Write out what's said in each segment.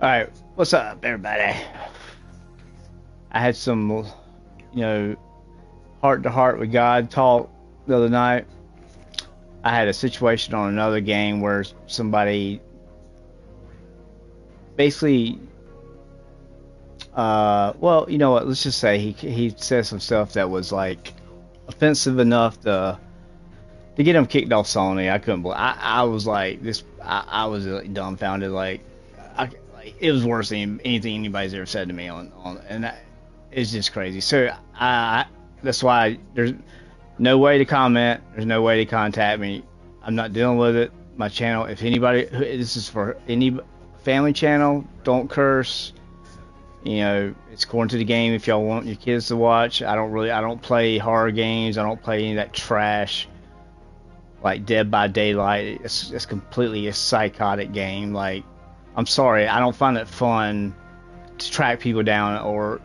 Alright, what's up, everybody? I had some, heart to heart with God talk the other night. I had a situation on another game where somebody basically, well, you know what, let's just say he said some stuff that was like offensive enough to get him kicked off Sony. I couldn't believe, I was like, I was dumbfounded, like, it was worse than anything anybody's ever said to me and it's just crazy. So that's why there's no way to comment. There's no way to contact me. I'm not dealing with it. My channel, if anybody, this is for any family channel. Don't curse. You know, it's according to the game. If y'all want your kids to watch, I don't play horror games. I don't play any of that trash like Dead by Daylight. It's completely a psychotic game. Like, I'm sorry, I don't find it fun to track people down or,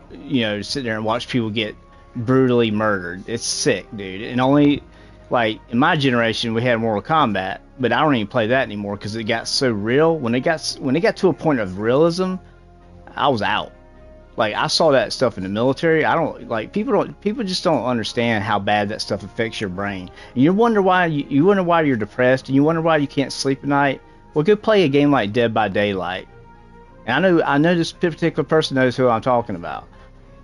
sit there and watch people get brutally murdered. It's sick, dude. And only, like, in my generation, we had Mortal Kombat, but I don't even play that anymore because it got so real. When it got to a point of realism, I was out. Like, I saw that stuff in the military. People just don't understand how bad that stuff affects your brain. And you wonder why you're depressed, and you wonder why you can't sleep at night. Well, go play a game like Dead by Daylight. And I know this particular person knows who I'm talking about.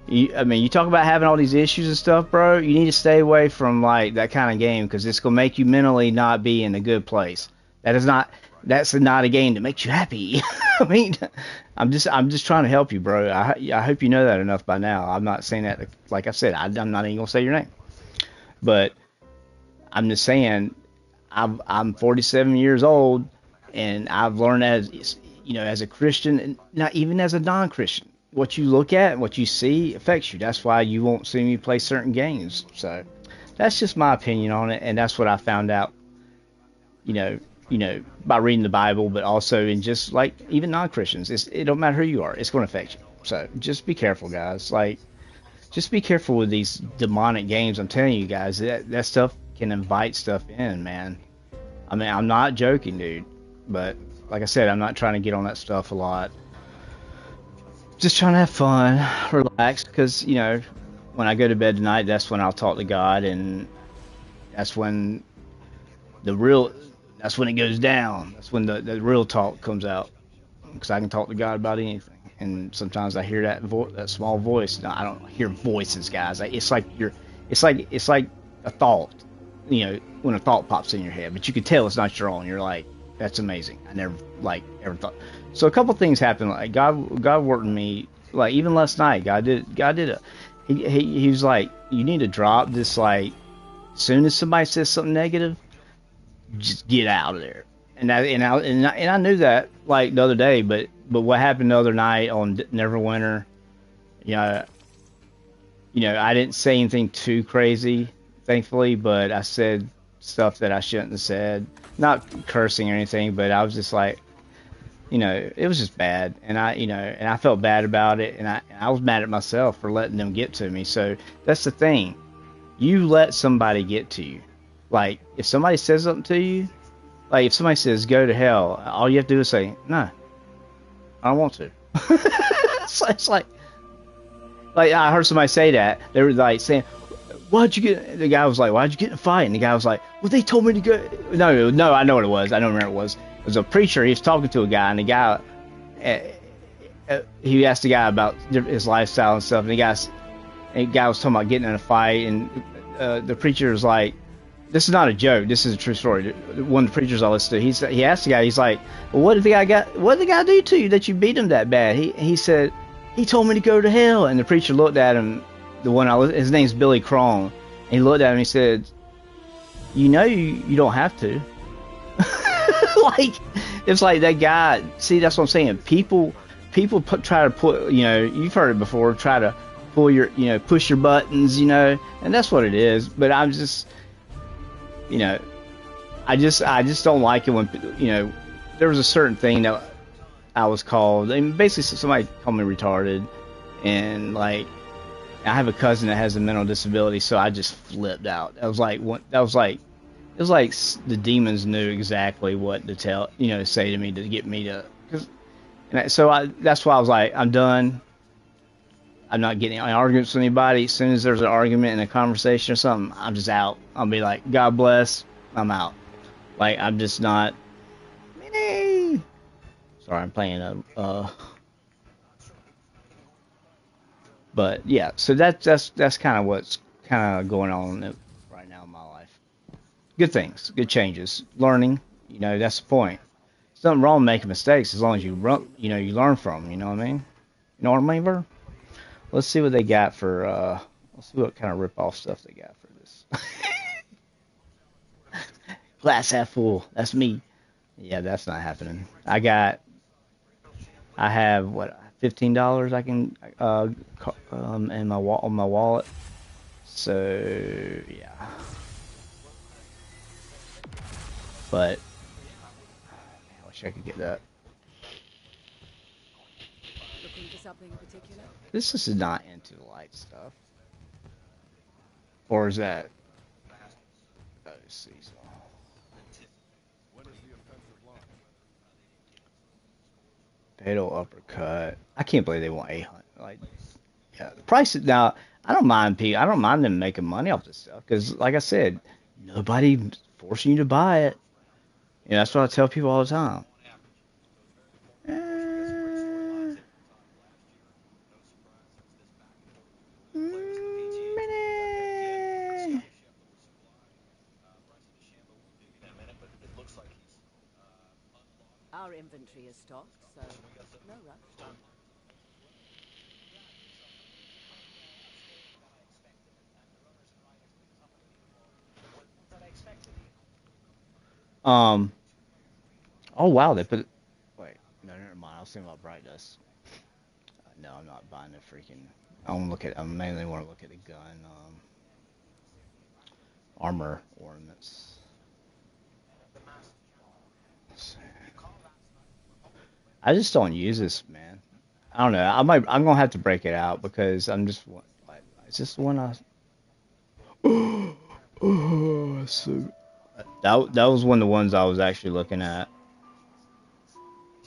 You talk about having all these issues and stuff, bro. You need to stay away from like that kind of game because it's gonna make you mentally not be in a good place. That's not a game that makes you happy. I'm just trying to help you, bro. I hope you know that enough by now. I'm not saying that, like I said, I'm not even gonna say your name, but I'm just saying I'm 47 years old. And I've learned as a Christian, and not even as a non-Christian, what you look at and what you see affects you. That's why you won't see me play certain games. So that's just my opinion on it, and that's what I found out, by reading the Bible, but also in just like even non-Christians. It don't matter who you are, it's going to affect you. So just be careful, guys. Like, just be careful with these demonic games. I'm telling you guys, that stuff can invite stuff in, man. I'm not joking, dude. But like I said, I'm not trying to get on that stuff a lot. Just trying to have fun, relax, because when I go to bed tonight, that's when I'll talk to God, and that's when that's when it goes down. That's when the real talk comes out, because I can talk to God about anything. And sometimes I hear that small voice. No, I don't hear voices, guys. It's like a thought. When a thought pops in your head, but you can tell it's not your own. You're like, that's amazing. I never ever thought. So a couple things happened. Like God worked in me. Like even last night, God did it. He was like, you need to drop this. Like, as soon as somebody says something negative, just get out of there. And I knew that like the other day. But what happened the other night on Neverwinter? I didn't say anything too crazy, thankfully, but I said stuff that I shouldn't have said. Not cursing or anything, but I was just like, it was just bad, and I felt bad about it, and I was mad at myself for letting them get to me. So that's the thing, you let somebody get to you. Like, if somebody says something to you, like if somebody says go to hell, all you have to do is say, no, I don't want to. it's like I heard somebody say that. They were like saying, the guy was like, why'd you get in a fight? And the guy was like, well, they told me to go. No, I know what it was. I don't remember what it was. It was a preacher. He was talking to a guy, and the guy, he asked the guy about his lifestyle and stuff. And the guy was talking about getting in a fight, and the preacher was like, this is not a joke. This is a true story. One of the preachers I listened to, he asked the guy, he's like, well, what did the guy do to you that you beat him that bad? He said, he told me to go to hell. And the preacher looked at him. His name's Billy Crone, and he looked at him and he said, you don't have to. Like, it's like that guy. See, that's what I'm saying. People try to put, you've heard it before, try to pull your, push your buttons, and that's what it is. But I'm just, you know, I just don't like it when, there was a certain thing that I was called, and basically somebody called me retarded, and like I have a cousin that has a mental disability, so I just flipped out. That was like what that was like. It was like the demons knew exactly what to tell, say to me to get me to. That's why I was like, I'm done. I'm not getting any arguments with anybody. As soon as there's an argument in a conversation or something, I'm just out. I'll be like, God bless. I'm out. Like I'm just not. Sorry, I'm playing But yeah, so that's kind of what's kind of going on right now in my life. Good things, good changes, learning. That's the point. There's nothing wrong with making mistakes as long as you you learn from them. You know what I mean? You know what I mean, bro? Let's see what they got for. Let's see what kind of rip-off stuff they got for this. Glass half full. That's me. Yeah, that's not happening. I have what, $15 I can in my on my wallet. So yeah, but I wish I could get that. Looking for something in particular? This is not into the light stuff, or is that? Let's see. So. Fatal uppercut. I can't believe they want 800. Like, yeah, the price is now. I don't mind them making money off this stuff because, like I said, nobody forcing you to buy it. That's what I tell people all the time. Our inventory is stocked, so no rush. Oh wow, they put. Wait, no, never mind. I was thinking about brightness. No, I'm not buying the freaking. I mainly want to look at the gun, armor ornaments. I just don't use this, man. I don't know. I'm gonna have to break it out because I'm just like, it's just one I. Oh, so that was one of the ones I was actually looking at.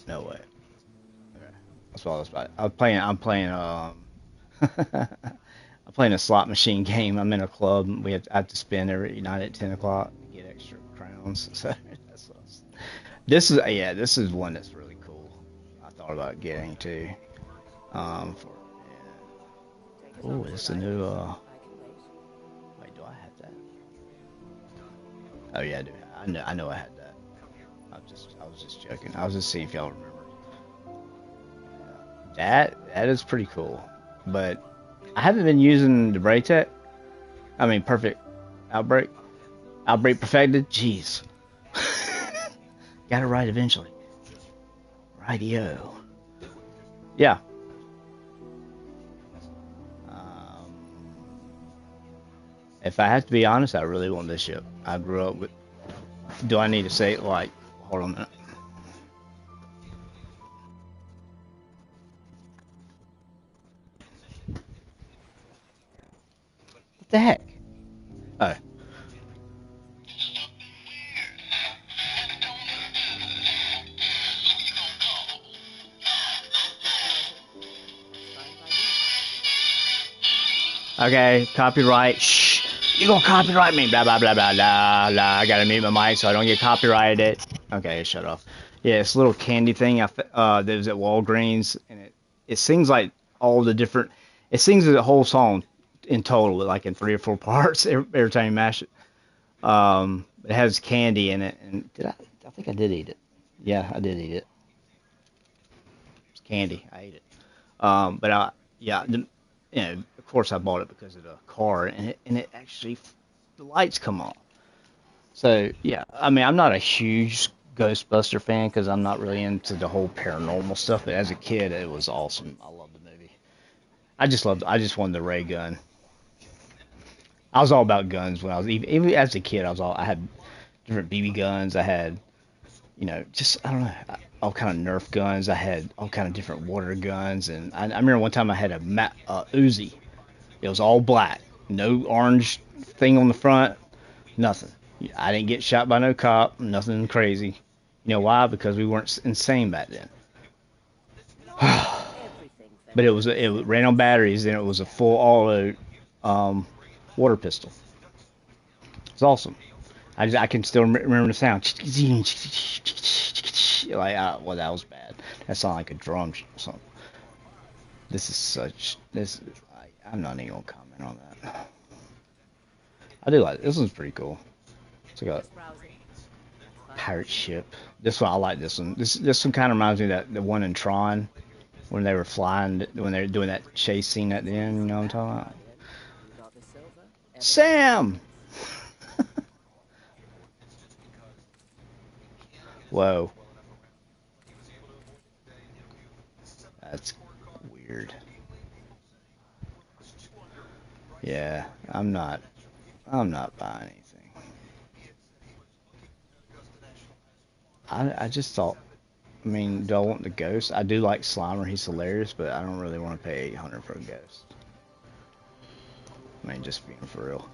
No way. Okay. That's what I was about. I'm playing a slot machine game. I'm in a club. I have to spend every night at 10 o'clock to get extra crowns. So that's what this is one that's really cool. I thought about getting too. Oh, it's a new. Wait, do I have that? Oh yeah, I do. I know I had that. I was just joking. I was just seeing if y'all remember. That is pretty cool, but I haven't been using the Braytech. I mean, perfect outbreak perfected. Jeez, got it right eventually. Rightio. Yeah. If I have to be honest, I really want this ship. I grew up with. Do I need to say it like? Hold on a minute. What the heck? Oh. Okay, copyright. Shh. You're gonna copyright me. Blah blah blah blah blah blah. I gotta mute my mic so I don't get copyrighted. Okay, shut off. Yeah, it's a little candy thing. That was at Walgreens, and it sings like all the different. It sings the whole song in total, like in 3 or 4 parts every time you mash it. It has candy in it, and I think I did eat it. Yeah, I did eat it. It's candy. I ate it. Yeah, of course I bought it because of the car, and it actually the lights come on. So yeah, I mean I'm not a huge Ghostbuster fan because I'm not really into the whole paranormal stuff, but as a kid it was awesome. I loved the movie. I just wanted the ray gun. I was all about guns when I was even as a kid. I had different BB guns. I had, you know, just I don't know, all kind of Nerf guns. I had all kind of different water guns, and I remember one time I had a Uzi. It was all black, no orange thing on the front, nothing. I didn't get shot by no cop, nothing crazy. You know why? Because we weren't insane back then. But it ran on batteries, and it was a full auto um, water pistol. It's awesome. I can still remember the sound. Like, well, that was bad. That sounded like a drum or something. This is such. I'm not even gonna comment on that. I do like this one's pretty cool. It's like a pirate ship. This one I like. This one. This one kind of reminds me of the one in Tron when they were flying when they were doing that chase scene at the end. You know what I'm talking about? Sam. Whoa. That's weird. Yeah, I'm not buying anything. I just thought, I mean, do I want the ghost? I do like Slimer, he's hilarious, but I don't really want to pay 800 for a ghost. I mean, just being for real.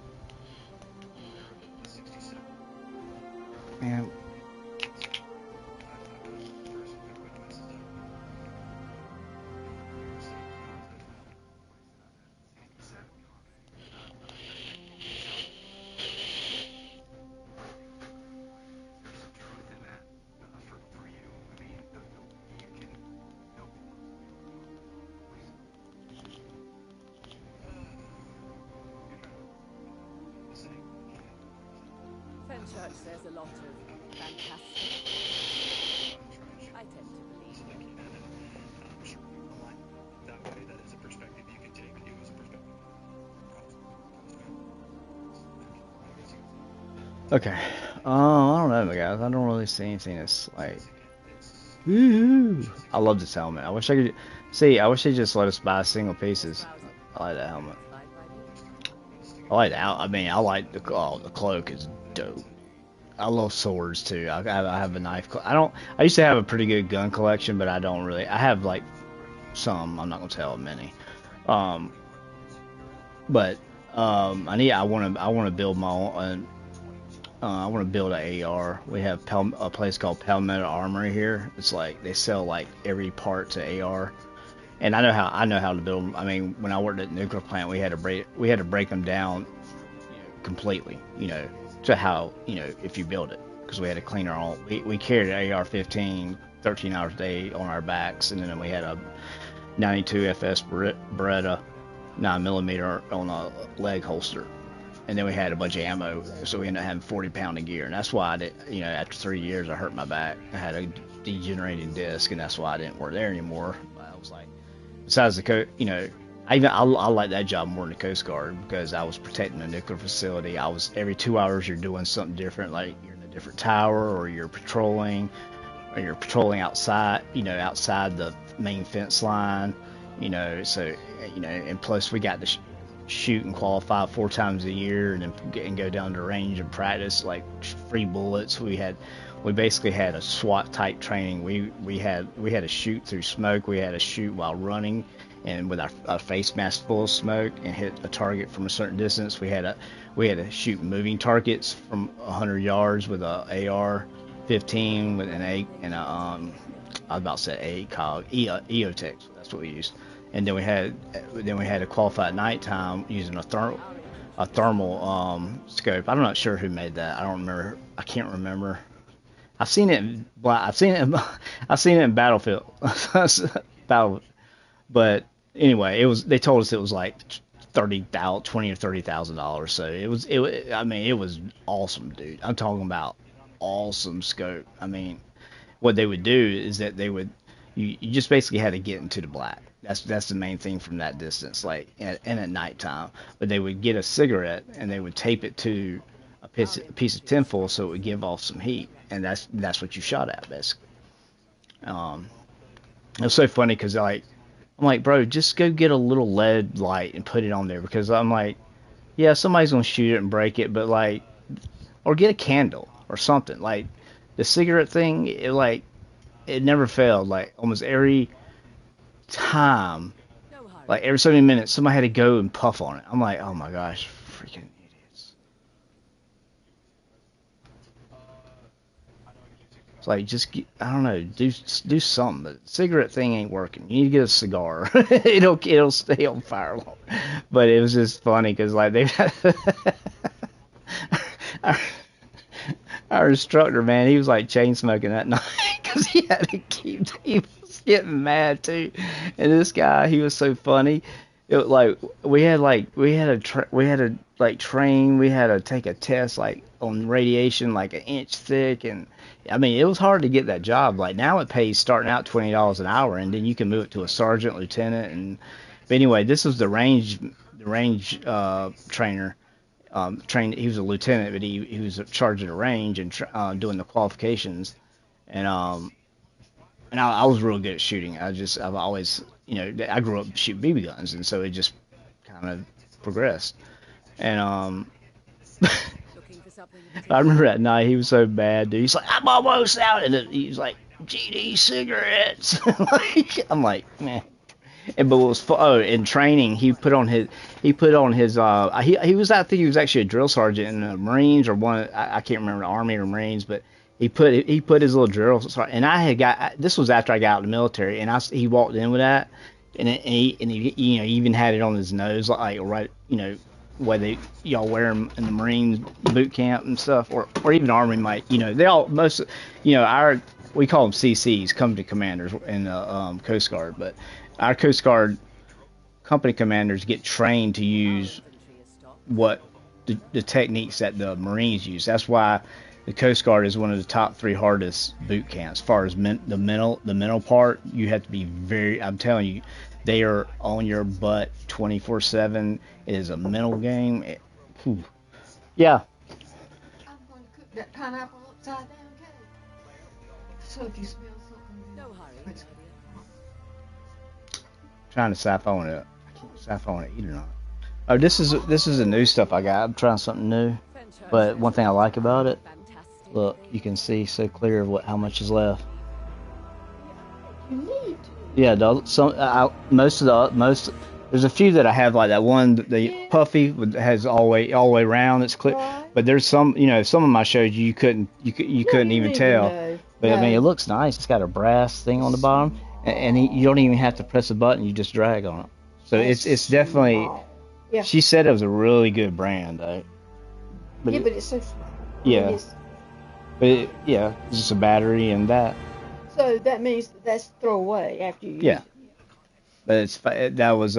Man. Church says a lot of fantastic. I tend to believe it. That way, that is a perspective you can take. It was a perspective. Okay. I don't know, guys. I don't really see anything that's like. Woo! I love this helmet. I wish I could see. I wish they just let us buy single pieces. I like that helmet. I like that. I mean, I like the cloak is dope. I love swords too. I have a knife. I used to have a pretty good gun collection, but I don't really. I have like some. I'm not gonna tell many. But I want to build my own. I want to build an AR. We have a place called Palmetto Armory here. It's like they sell like every part to AR, and I know how to build them. I mean, when I worked at the nuclear plant, we had to break them down, completely. To how if you build it, because we had to clean our own. We carried an AR-15 13 hours a day on our backs, and then we had a 92 FS Beretta 9mm on a leg holster. And then we had a bunch of ammo, so we ended up having 40-pound of gear, and that's why I did. After 3 years, I hurt my back. I had a degenerating disc, and that's why I didn't work there anymore. But I was like, besides I like that job more than the Coast Guard because I was protecting a nuclear facility. Every 2 hours you're doing something different, like you're in a different tower, or you're patrolling outside, outside the main fence line, So and plus we got to shoot and qualify 4 times a year, and then and go down to range and practice like free bullets. We basically had a SWAT type training. We had to shoot through smoke. We had to shoot while running, and with our face mask full of smoke, and hit a target from a certain distance. We had to shoot moving targets from 100 yards with a AR-15 with an A and I was about to say EOTech. That's what we used. And then we had to qualify at nighttime using a thermal scope. I'm not sure who made that. I don't remember. I can't remember. I've seen it in Battlefield. But anyway, they told us it was like $20,000 or $30,000. So it was awesome, dude. I'm talking about awesome scope. I mean, what they would do is that you just basically had to get into the black. That's the main thing from that distance, like and at nighttime. But they would get a cigarette and they would tape it to a piece of tinfoil so it would give off some heat, and that's what you shot at basically. It was so funny because like I'm like, bro, just go get a little LED light and put it on there because I'm like, yeah, somebody's gonna shoot it and break it, but like, or get a candle or something. Like the cigarette thing, it never failed. Like almost every time, No hurry. like every so many minutes, somebody had to go and puff on it. I'm like, oh my gosh, freaking idiots. It's like I don't know, do something. But cigarette thing ain't working. You need to get a cigar. it'll stay on fire long. But it was just funny because like they our, our instructor, man, he was like chain smoking that night because he had to he was getting mad too. And this guy, he was so funny. It was like we had to like train. We had to take a test like on radiation like an inch thick, and I mean it was hard to get that job. Like now it pays starting out $20 an hour, and then you can move it to a sergeant, lieutenant, and but anyway, this was the range trainer. Trained. He was a lieutenant, but he was in charge of the range and doing the qualifications, and I was real good at shooting. I've always, I grew up shooting BB guns, and so it just kind of progressed. And Looking for something I remember that night he was so bad, dude. He's like, I'm almost out, and he was like, GD cigarettes. I'm like, man. But what was in training, he put on his he was, I think he was actually a drill sergeant in the Marines or one, I can't remember, the Army or Marines, but he put his little drill sergeant, and this was after I got out of the military, and he walked in with that, and he he even had it on his nose like right, where y'all wear them in the Marines boot camp and stuff, or even Army might, they all most, we call them CCs, company commanders in the Coast Guard, but our Coast Guard company commanders get trained to use infantry is stopped. what the techniques that the Marines use. That's why the Coast Guard is one of the top 3 hardest boot camps. As far as the mental part, you have to be I'm telling you, they are on your butt 24/7. It is a mental game. Yeah. I'm going to cook that pineapple upside down cake. So if you smell something, No hurry, my dear. Trying to siphon it up. I can't siphon it either. Not. Oh, this is the new stuff I got. I'm trying something new. But one thing I like about it, Fantastic. look, you can see so clear of how much is left. you need to. Yeah, most there's a few that I have like that one, the puffy has all the way around. It's clear, Right. but there's some of my shows you couldn't you even need tell. to know. But I mean, No. it looks nice. It's got a brass thing on the bottom, and you don't even have to press a button. You just drag on it. So it's definitely. Small. Yeah. She said it was a really good brand, though. But But it's so small. Yeah. It's it's just a battery and that. So that means that's throw away after you Yeah. use it. But that was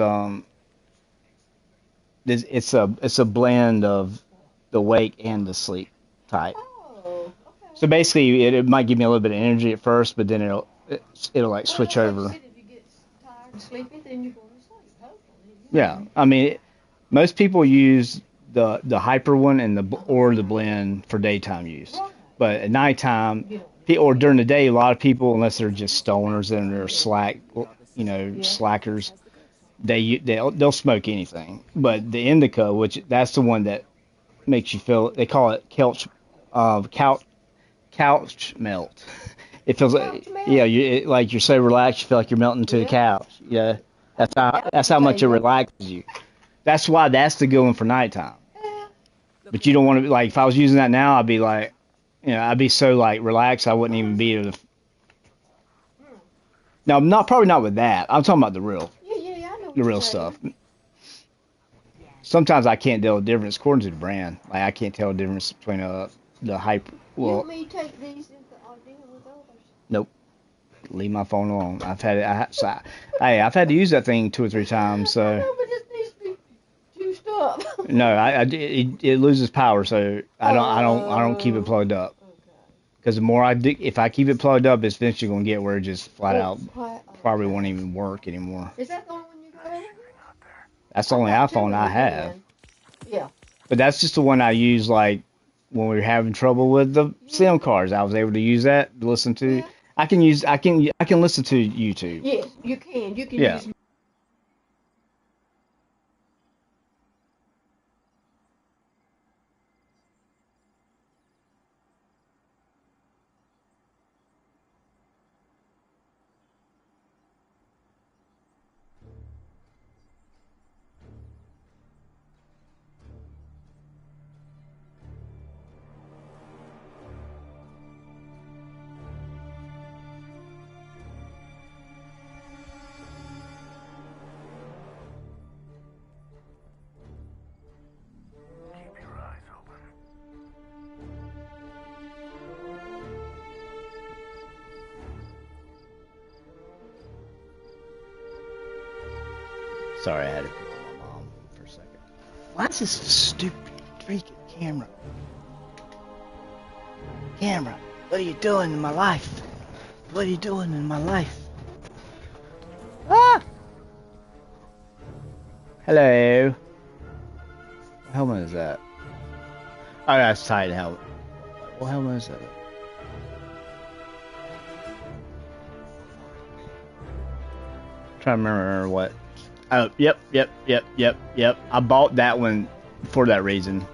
it's a blend of the wake and the sleep type. Oh, okay. So basically, it might give me a little bit of energy at first, but then it'll like switch Well, like over. you said, if you get tired and sleepy, then you're going to sleep. Hopefully. Yeah, I mean, most people use the hyper one or the blend for daytime use, but at nighttime or during the day, a lot of people, unless they're just stoners and they're slackers, they'll smoke anything. But the indica, which that's the one that makes you feel, they call it couch melt. It feels like, Couch melt? yeah, like you're so relaxed, you feel like you're melting to the couch. Yeah, that's how much it relaxes you. That's why that's the good one for nighttime. Yeah. But you don't want to, like, if I was using that now, I'd be like, I'd be so like relaxed, I wouldn't even be able to. No, probably not with that. I'm talking about the real Yeah, I know what the you're real saying. stuff. Sometimes I can't tell the difference according to the brand. Like I can't tell the difference between the hyper. You Well, want me to take these into deal with others? nope. Leave my phone alone. I've had to use that thing 2 or 3 times. I So know, but it needs to be juiced up. no, it loses power. So I don't keep it plugged up. Okay. Because the more if I keep it plugged up, it's eventually gonna get where it just flat out probably won't even work anymore. Is that the only one you got? That's the only iPhone I have. Yeah. But that's just the one I use like when we were having trouble with the SIM cards. I was able to use that to listen to. Yeah. I can listen to YouTube. Yes, you can. You can Yeah. use Sorry, I had to pick up my mom for a second. Why is this stupid freaking camera? Camera, what are you doing in my life? What are you doing in my life? Ah! Hello. What helmet is that? Oh, that's tight helmet. What helmet is that? Trying to remember what. Oh, yep. I bought that one for that reason,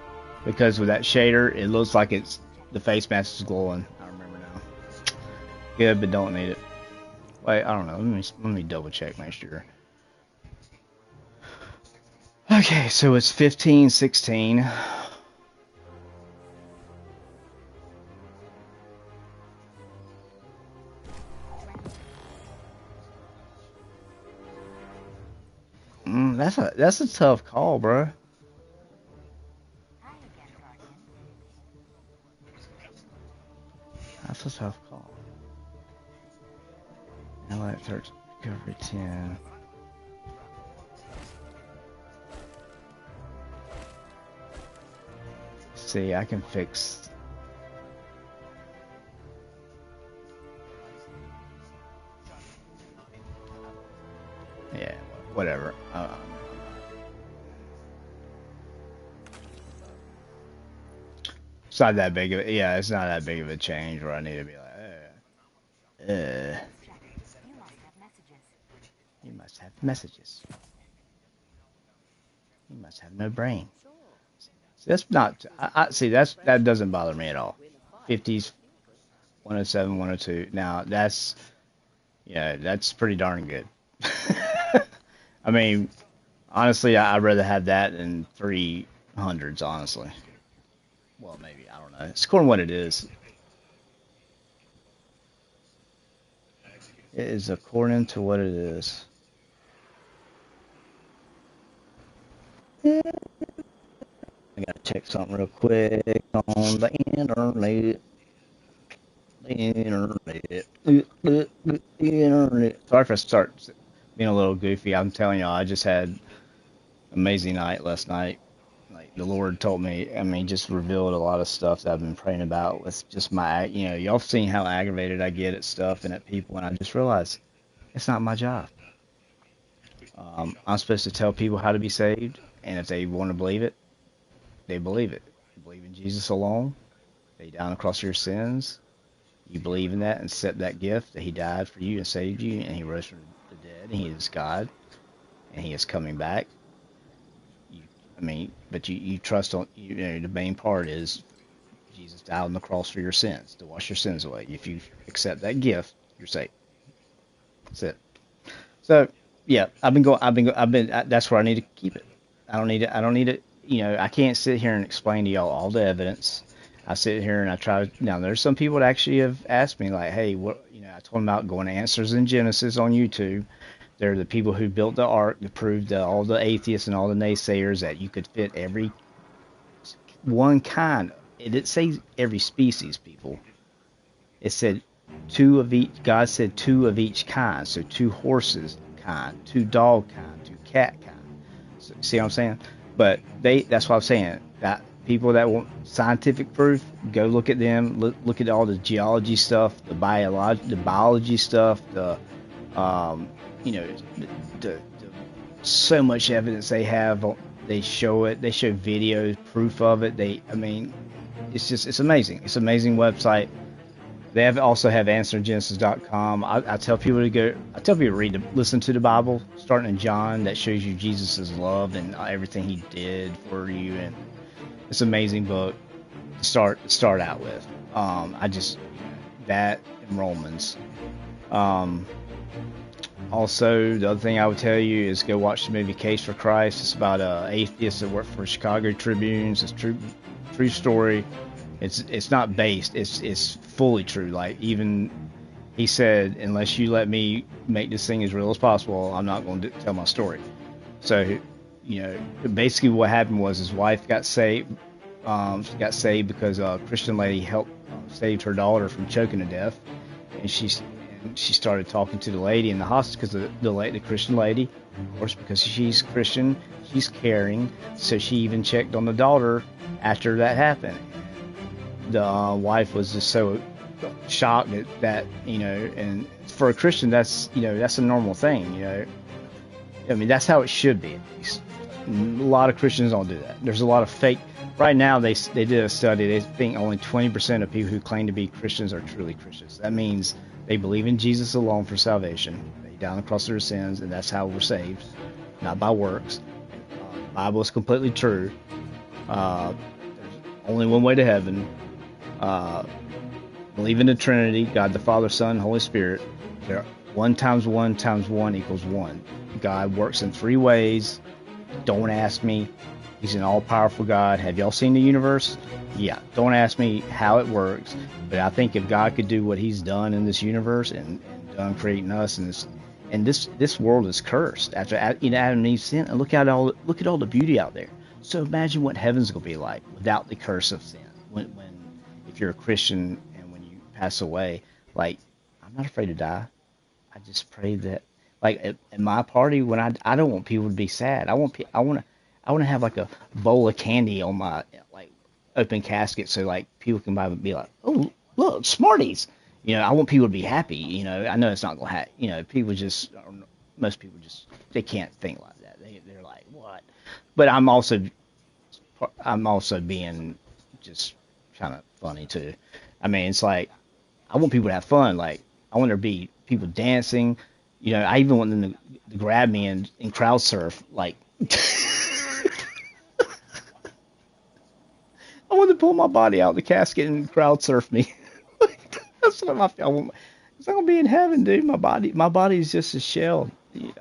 because with that shader, it looks like it's the face mask is glowing. I remember now. Good, but don't need it. Wait, I don't know. Let me double check, make sure. Okay, so it's 15-16. That's a tough call, bro. That's a tough call. Allied 13, recovery 10. See, I can fix. Yeah, whatever. It's not that big of a, yeah, it's not that big of a change where I need to be like, You must have messages. You must have no brain. That's not, I see, that doesn't bother me at all. 50s, 107, 102. Now, that's, yeah, that's pretty darn good. I mean, honestly, I'd rather have that than 300s, honestly. Well, maybe, I don't know. It's according to what it is. It is according to what it is. I gotta check something real quick on the internet. The internet. Sorry if I start being a little goofy. I'm telling y'all, I just had an amazing night last night. Like the Lord told me, I mean, just revealed a lot of stuff that I've been praying about with just my, y'all seen how aggravated I get at stuff and at people, and I just realized it's not my job. I'm supposed to tell people how to be saved, and if they want to believe it, they believe it. You believe in Jesus alone, that He died on the cross for your sins. You believe in that and accept that gift that He died for you and saved you, and He rose from the dead, and He is God, and He is coming back. But you trust on, the main part is Jesus died on the cross for your sins, to wash your sins away. If you accept that gift, you're saved. That's it. So, yeah, that's where I need to keep it. I don't need it. I can't sit here and explain to y'all all the evidence. I sit here and I try. Now, there's some people that actually have asked me, like, hey, what, I told them about going to Answers in Genesis on YouTube. They're the people who built the ark to prove to all the atheists and all the naysayers that you could fit every one kind. It didn't say every species, people. It said two of each. God said two of each kind. So 2 horses kind, 2 dog kind, 2 cat kind. So, see what I'm saying? But that's what I'm saying. That people that want scientific proof, go look at them. Look at all the geology stuff, the biology stuff, the so much evidence they have. They show it. They show videos, proof of it. It's amazing. It's an amazing website. They also have answergenesis.com. I tell people to go. I tell people to listen to the Bible, starting in John, that shows you Jesus' love and everything He did for you, and it's an amazing book to start out with. That and Romans. Also, the other thing I would tell you is go watch the movie Case for Christ. It's about atheists that work for Chicago Tribunes. It's true story. It's not based. It's fully true. Like, even he said, unless you let me make this thing as real as possible, I'm not going to tell my story. So, basically what happened was his wife got saved. She got saved because a Christian lady saved her daughter from choking to death, and and she started talking to the lady in the hospital because the Christian lady, of course, because she's Christian, she's caring. So she even checked on the daughter after that happened. The wife was just so shocked that and for a Christian, that's that's a normal thing. I mean, that's how it should be, at least. A lot of Christians don't do that. There's a lot of fake. Right now, they did a study. They think only 20% of people who claim to be Christians are truly Christians. That means they believe in Jesus alone for salvation. They die on the cross of their sins, and that's how we're saved, not by works. The Bible is completely true. There's only one way to heaven. Believe in the Trinity, God the Father, Son, Holy Spirit. There, 1 times 1 times 1 equals 1. God works in 3 ways. Don't ask me. He's an all-powerful God. Have y'all seen the universe? Yeah. Don't ask me how it works. But I think if God could do what He's done in this universe and done creating us, and this world is cursed after Adam and Eve sinned. And look at all the beauty out there. So imagine what heaven's gonna be like without the curse of sin. When if you're a Christian and when you pass away, like, I'm not afraid to die. I just pray that, like, at my party, when I don't want people to be sad. I want to have like a bowl of candy on my like open casket, so like people can be like, oh look, Smarties. I want people to be happy. I know it's not gonna happen. Most people just they can't think like that. They're like, what? But I'm also being just kind of funny too. I mean, it's like I want people to have fun. Like, I want there to be people dancing. I even want them to grab me and crowd surf. Like, I want to pull my body out of the casket and crowd surf me. That's what I want. It's not gonna be in heaven, dude. My body is just a shell.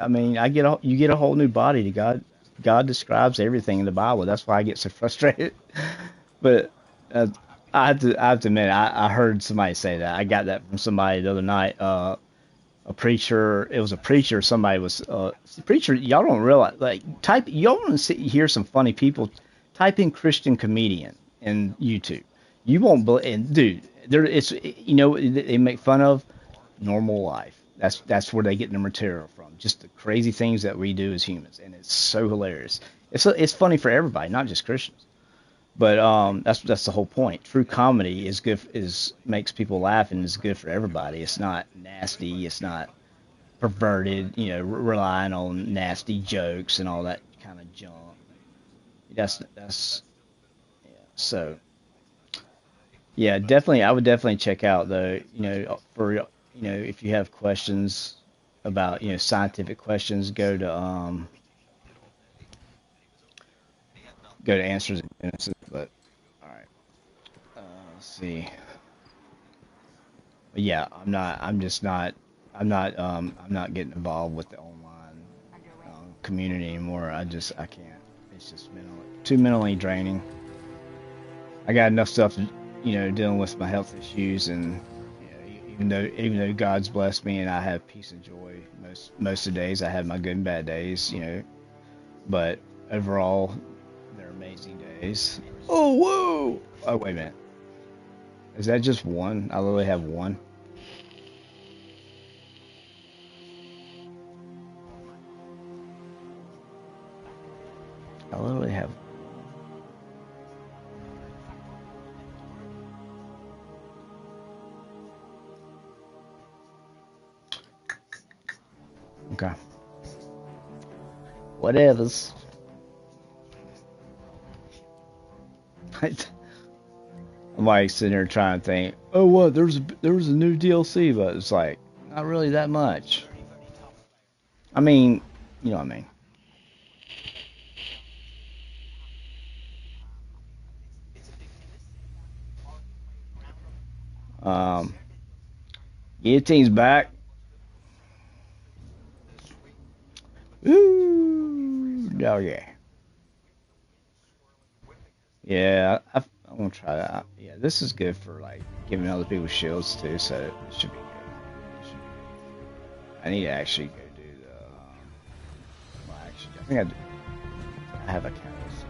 I mean, you get a whole new body. To God describes everything in the Bible. That's why I get so frustrated. But I have to admit, I heard somebody say that. I got that from somebody the other night. A preacher. It was a preacher. Somebody was preacher. Y'all don't realize. Like, y'all want to hear some funny people. Type in Christian comedian in YouTube. You won't believe. And dude, they make fun of normal life. That's where they get their material from. Just the crazy things that we do as humans, and it's so hilarious. It's funny for everybody, not just Christians. But that's the whole point. True comedy is good. Makes people laugh and is good for everybody. It's not nasty. It's not perverted. Relying on nasty jokes and all that kind of junk. That's yeah. So yeah, definitely. I would definitely check out though. For if you have questions about scientific questions, go to Answers in Genesis. But all right, let's see. But yeah, I'm not. I'm just not. I'm not. I'm not getting involved with the online community anymore. I can't. It's just too mentally draining. I got enough stuff to, dealing with my health issues, and even though God's blessed me and I have peace and joy most of the days, I have my good and bad days, but overall, they're amazing days. Oh, whoa! Oh, wait a minute. Is that just one? I literally have one. I literally have. Okay. Whatevers. I'm like sitting there trying to think, oh, what? There was a new DLC, but it's like not really that much. I mean, you know what I mean. Guillotine's back. Ooh, oh yeah. Yeah, I'm gonna try that. Yeah, this is good for like giving other people shields too, so it should be good. I need to actually go do the. Well, actually, I think I have a catalyst.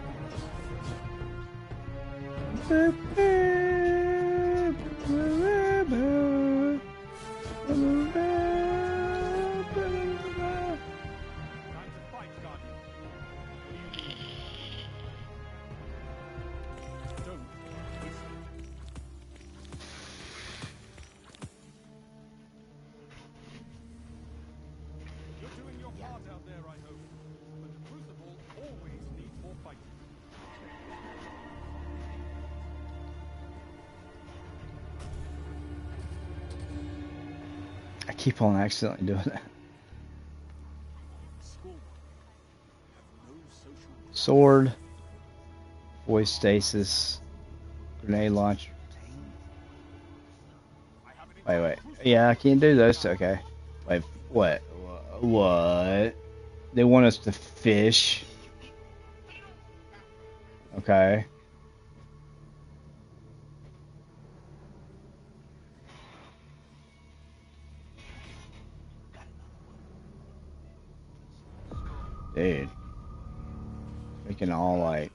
keep on accidentally doing that. Sword, voice stasis, grenade launcher. Wait. Yeah, I can't do those. Okay. Wait, what? What? They want us to fish. Okay. Dude. We can all like.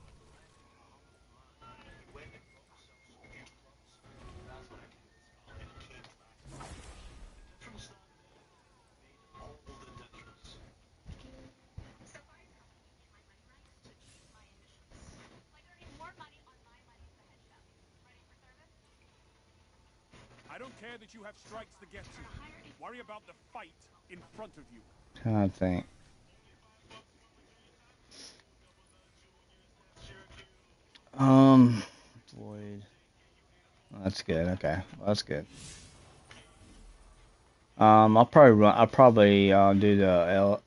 I don't care that you have strikes to get to. Worry about the fight in front of you. I think. Void. That's good. Okay, well, that's good. I'll probably do the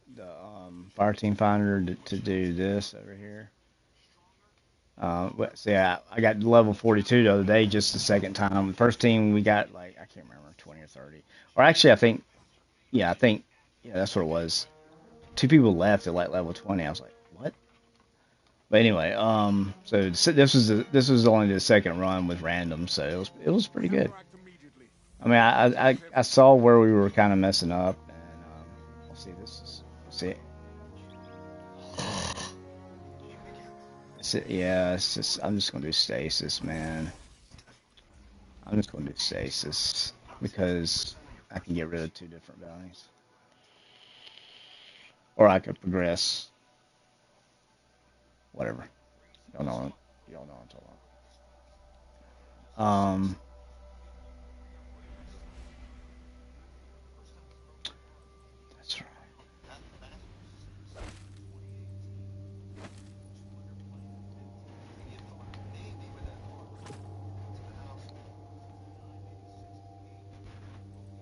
fire team finder to do this over here. So yeah, I got level 42 the other day, just the second time. The first team we got like I can't remember 20 or 30, or actually I think yeah that's what it was. 2 people left at like level 20. I was like, what? But anyway, so this was only the second run with random, so it was pretty good. I mean, I saw where we were kind of messing up, and we'll see. Yeah, it's just I'm just gonna do stasis, man. I'm just gonna do stasis because I can get rid of 2 different bounties, or I could progress. Whatever. Y'all know what I'm talking about. That's right.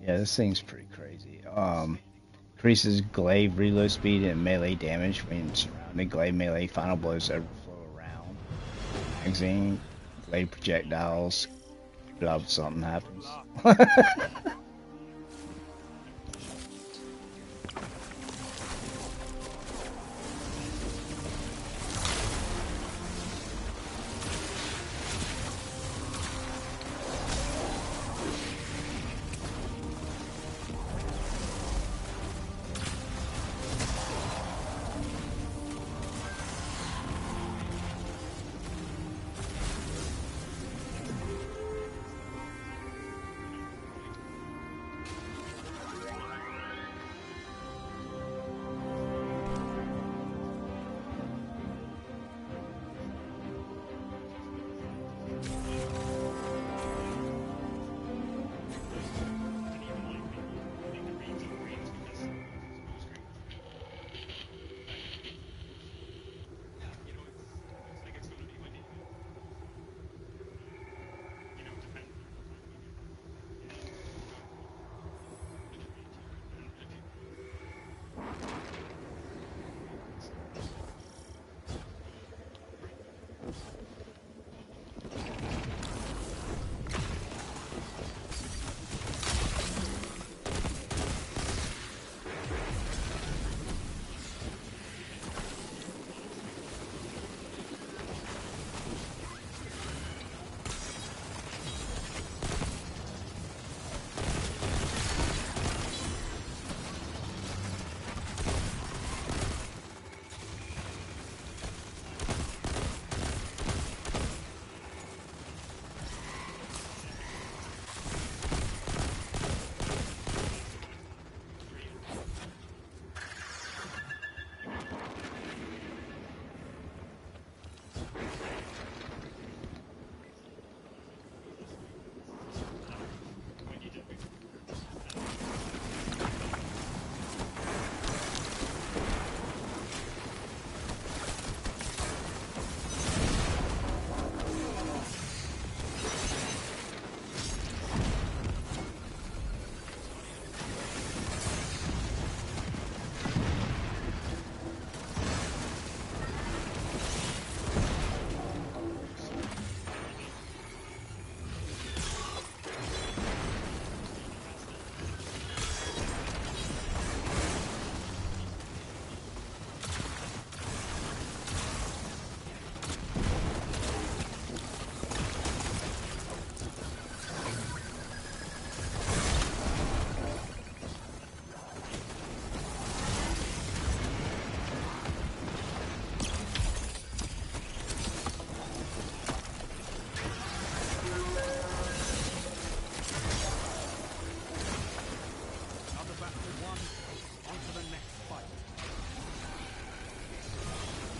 Yeah, this thing's pretty crazy. Increases glaive reload speed and melee damage when surrounded. Glaive melee final blows overflow around. Magazine, glaive projectiles. But if something happens.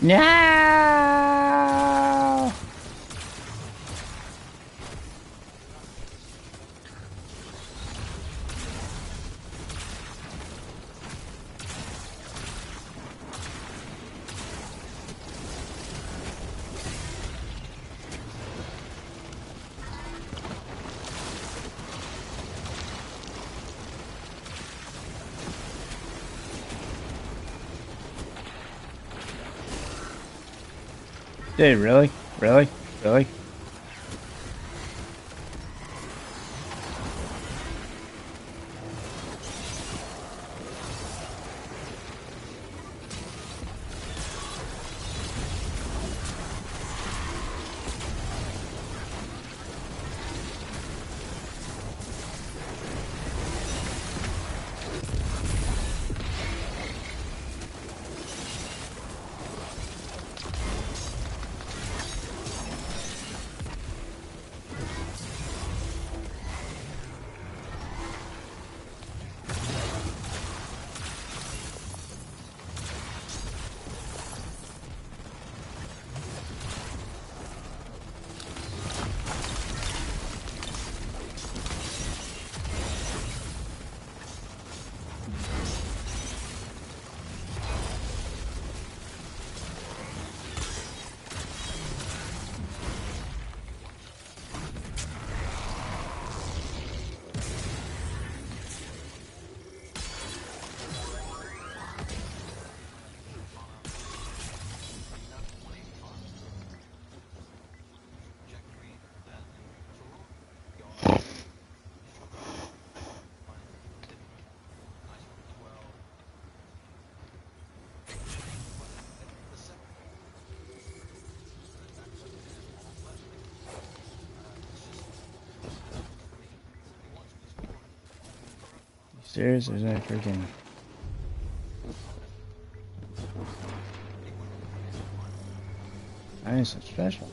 No! Dude, really? Really? Really? Serious? Is that freaking... I ain't so special.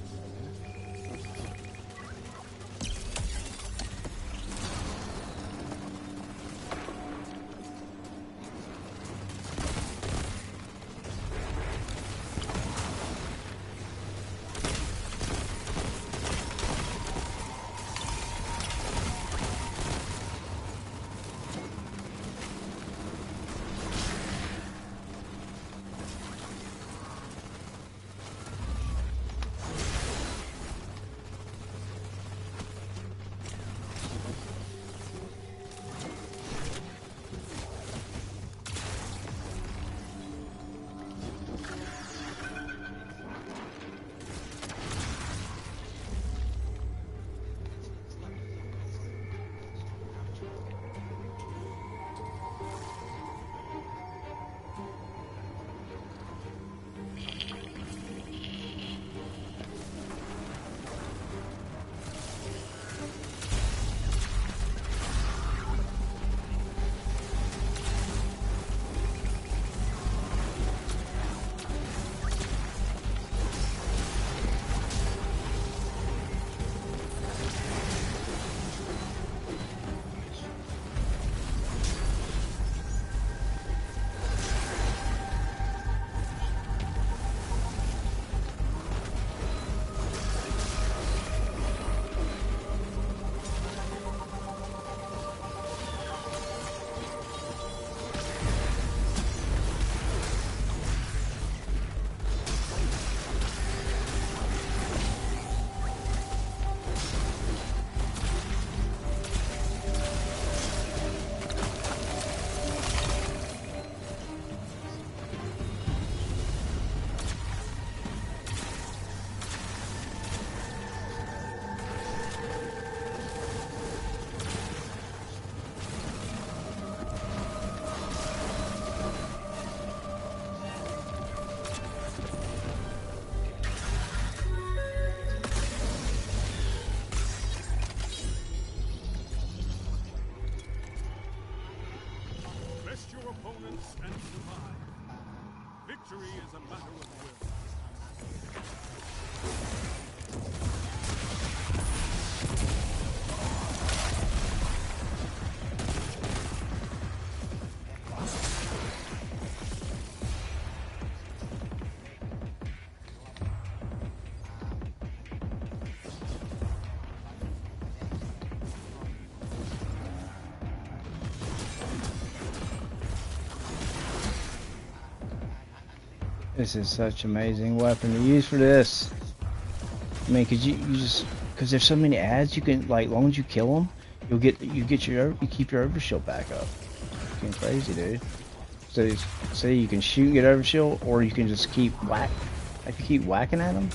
This is such an amazing weapon to use for this. I mean, cause you just cause there's so many ads, you can like, long as you kill them, you keep your overshield back up. It's getting crazy, dude. So you can shoot and get overshield, or you can just keep whack. If you keep whacking at them.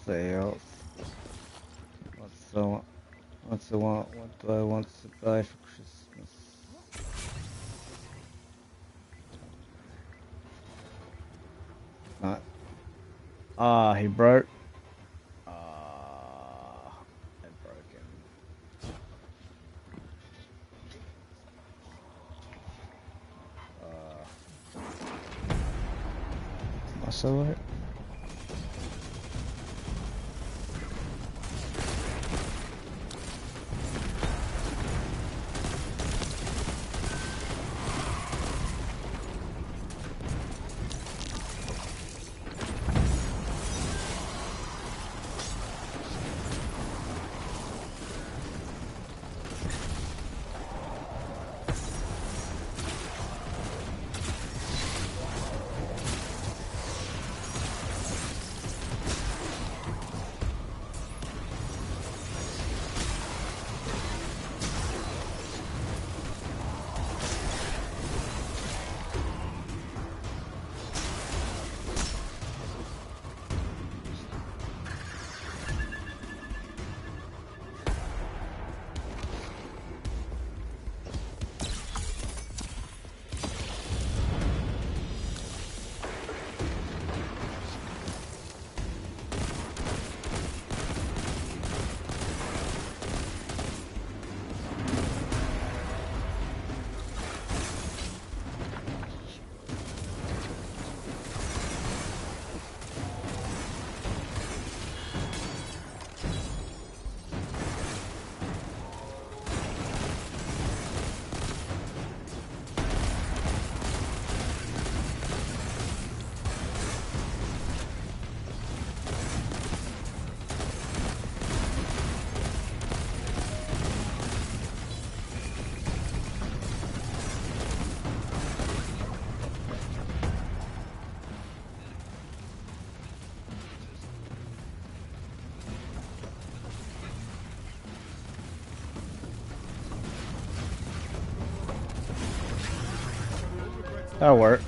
Sales. What do I want to buy for Christmas? Not. He broke. I broke him. Am I still with it? That'll work.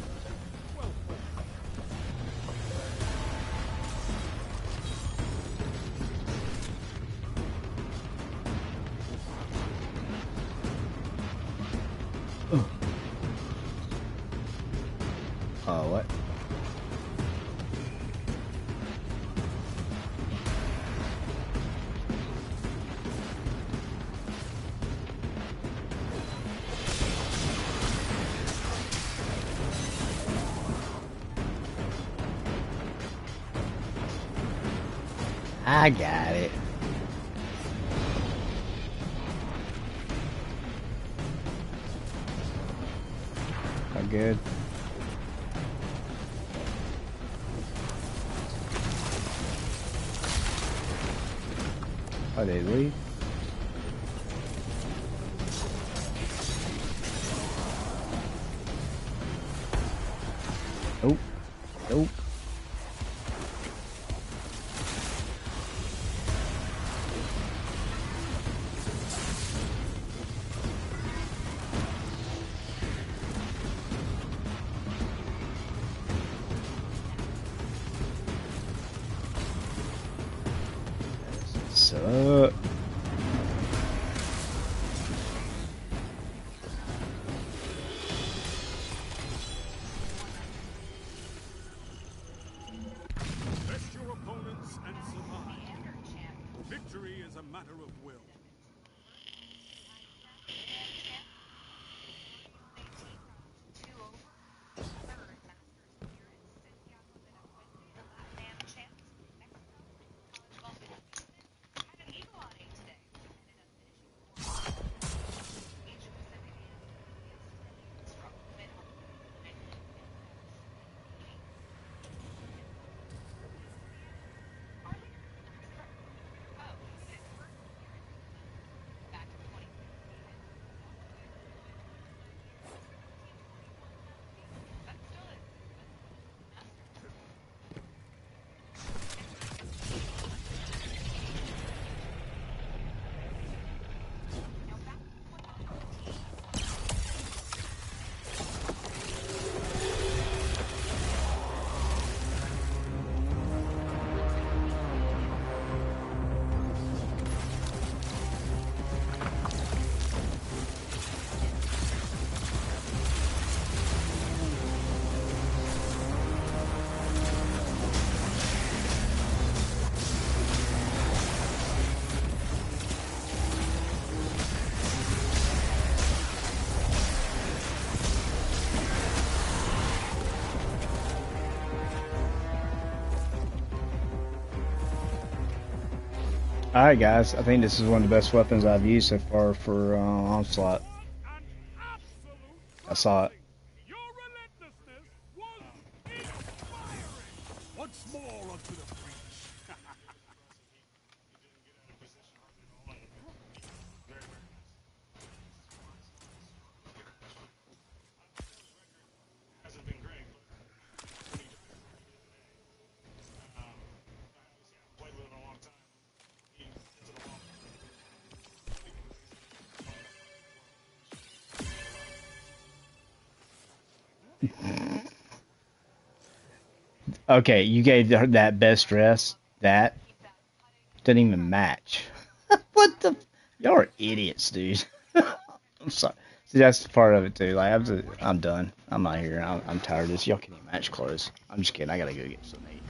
Oh, what? I got it. I'm good. Oh, they leave? Nope. Nope. So and survive. Victory is a matter of will. Alright guys, I think this is one of the best weapons I've used so far for Onslaught. I saw it. Your relentlessness was inspiring. Once more unto the breach. Hasn't been great, but played with it a long time. Okay, you gave her that best dress. That didn't even match. What the? Y'all are idiots, dude. I'm sorry. See, that's part of it too. Like, I'm done. I'm not here. I'm tired of this. Y'all can't even match clothes. I'm just kidding. I gotta go get something to eat.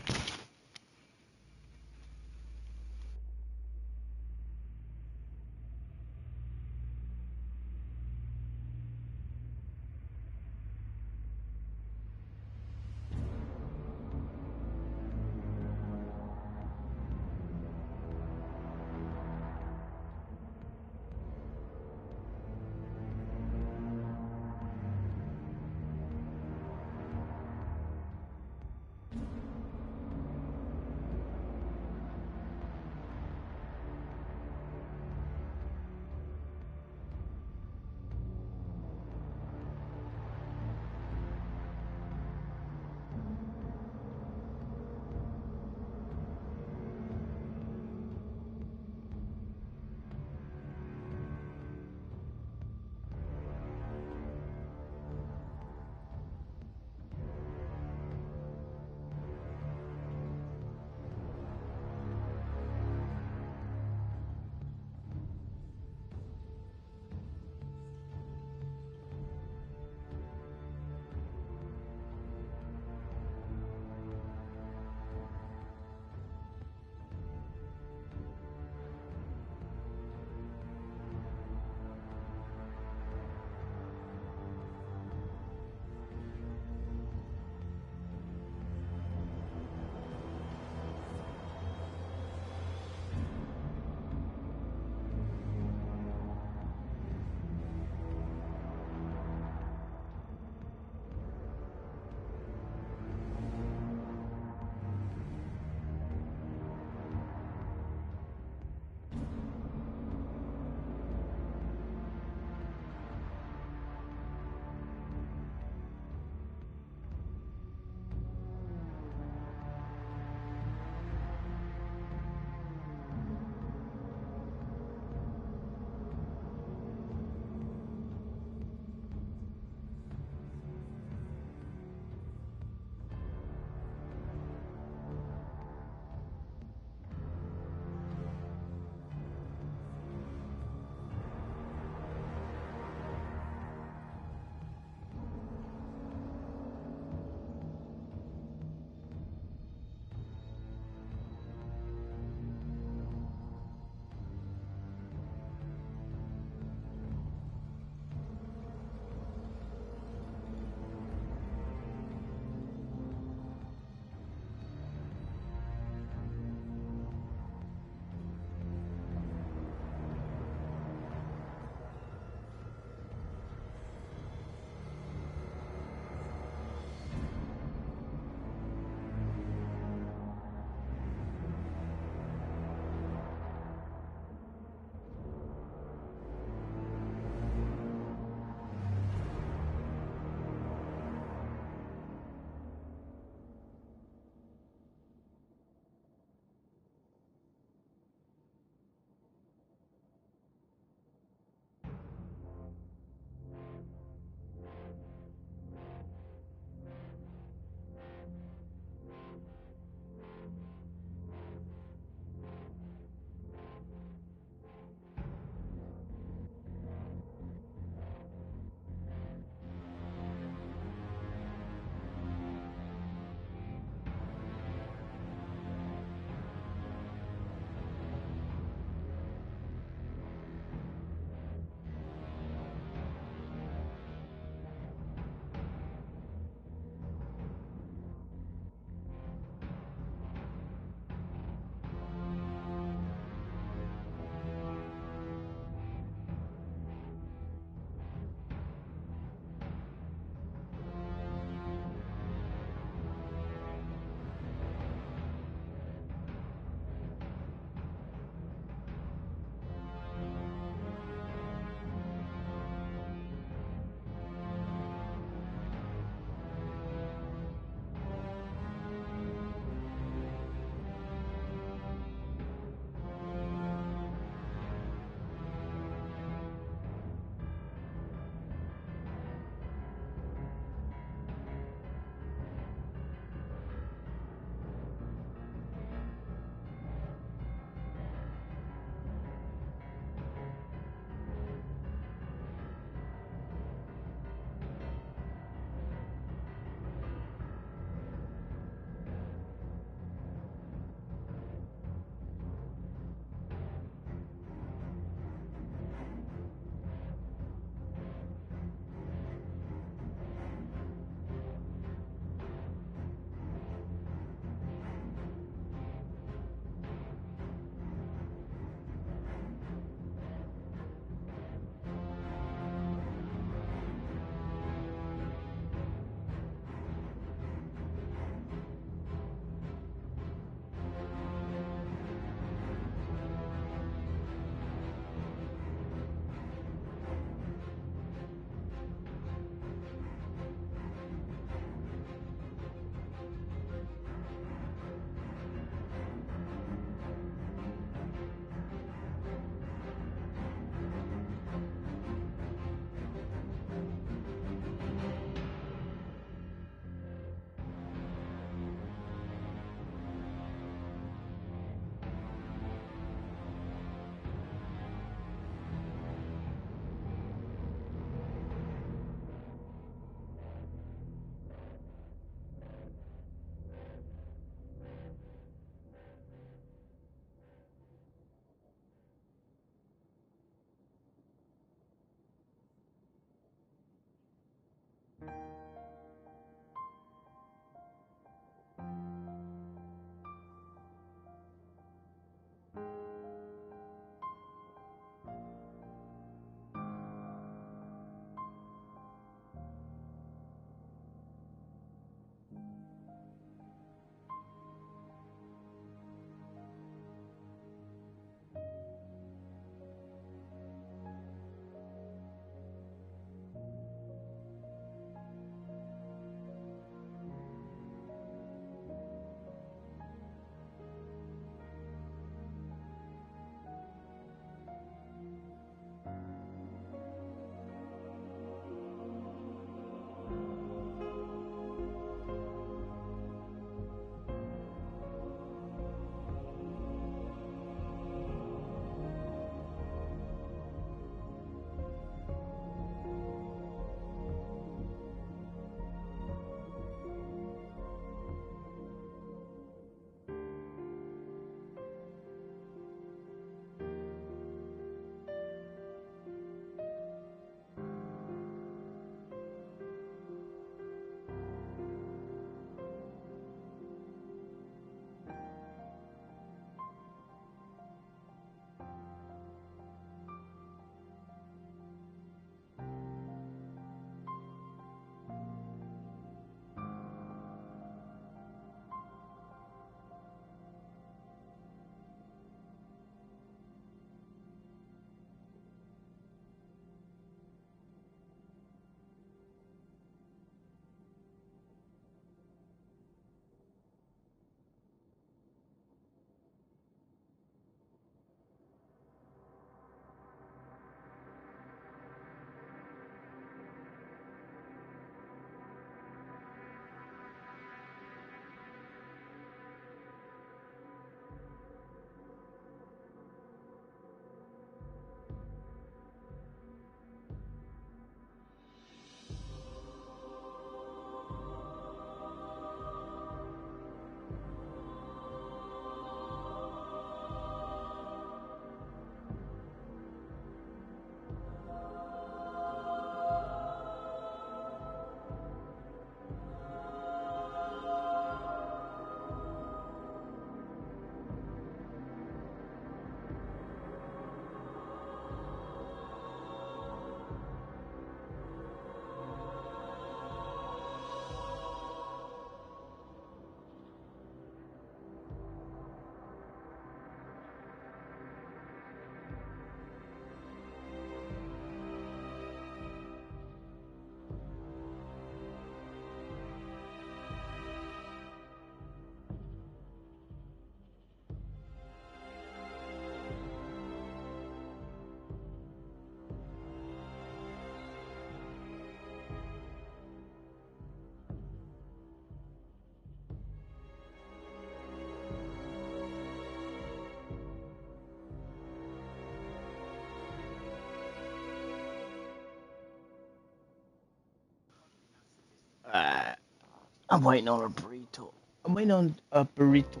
I'm waiting on a burrito. I'm waiting on a burrito.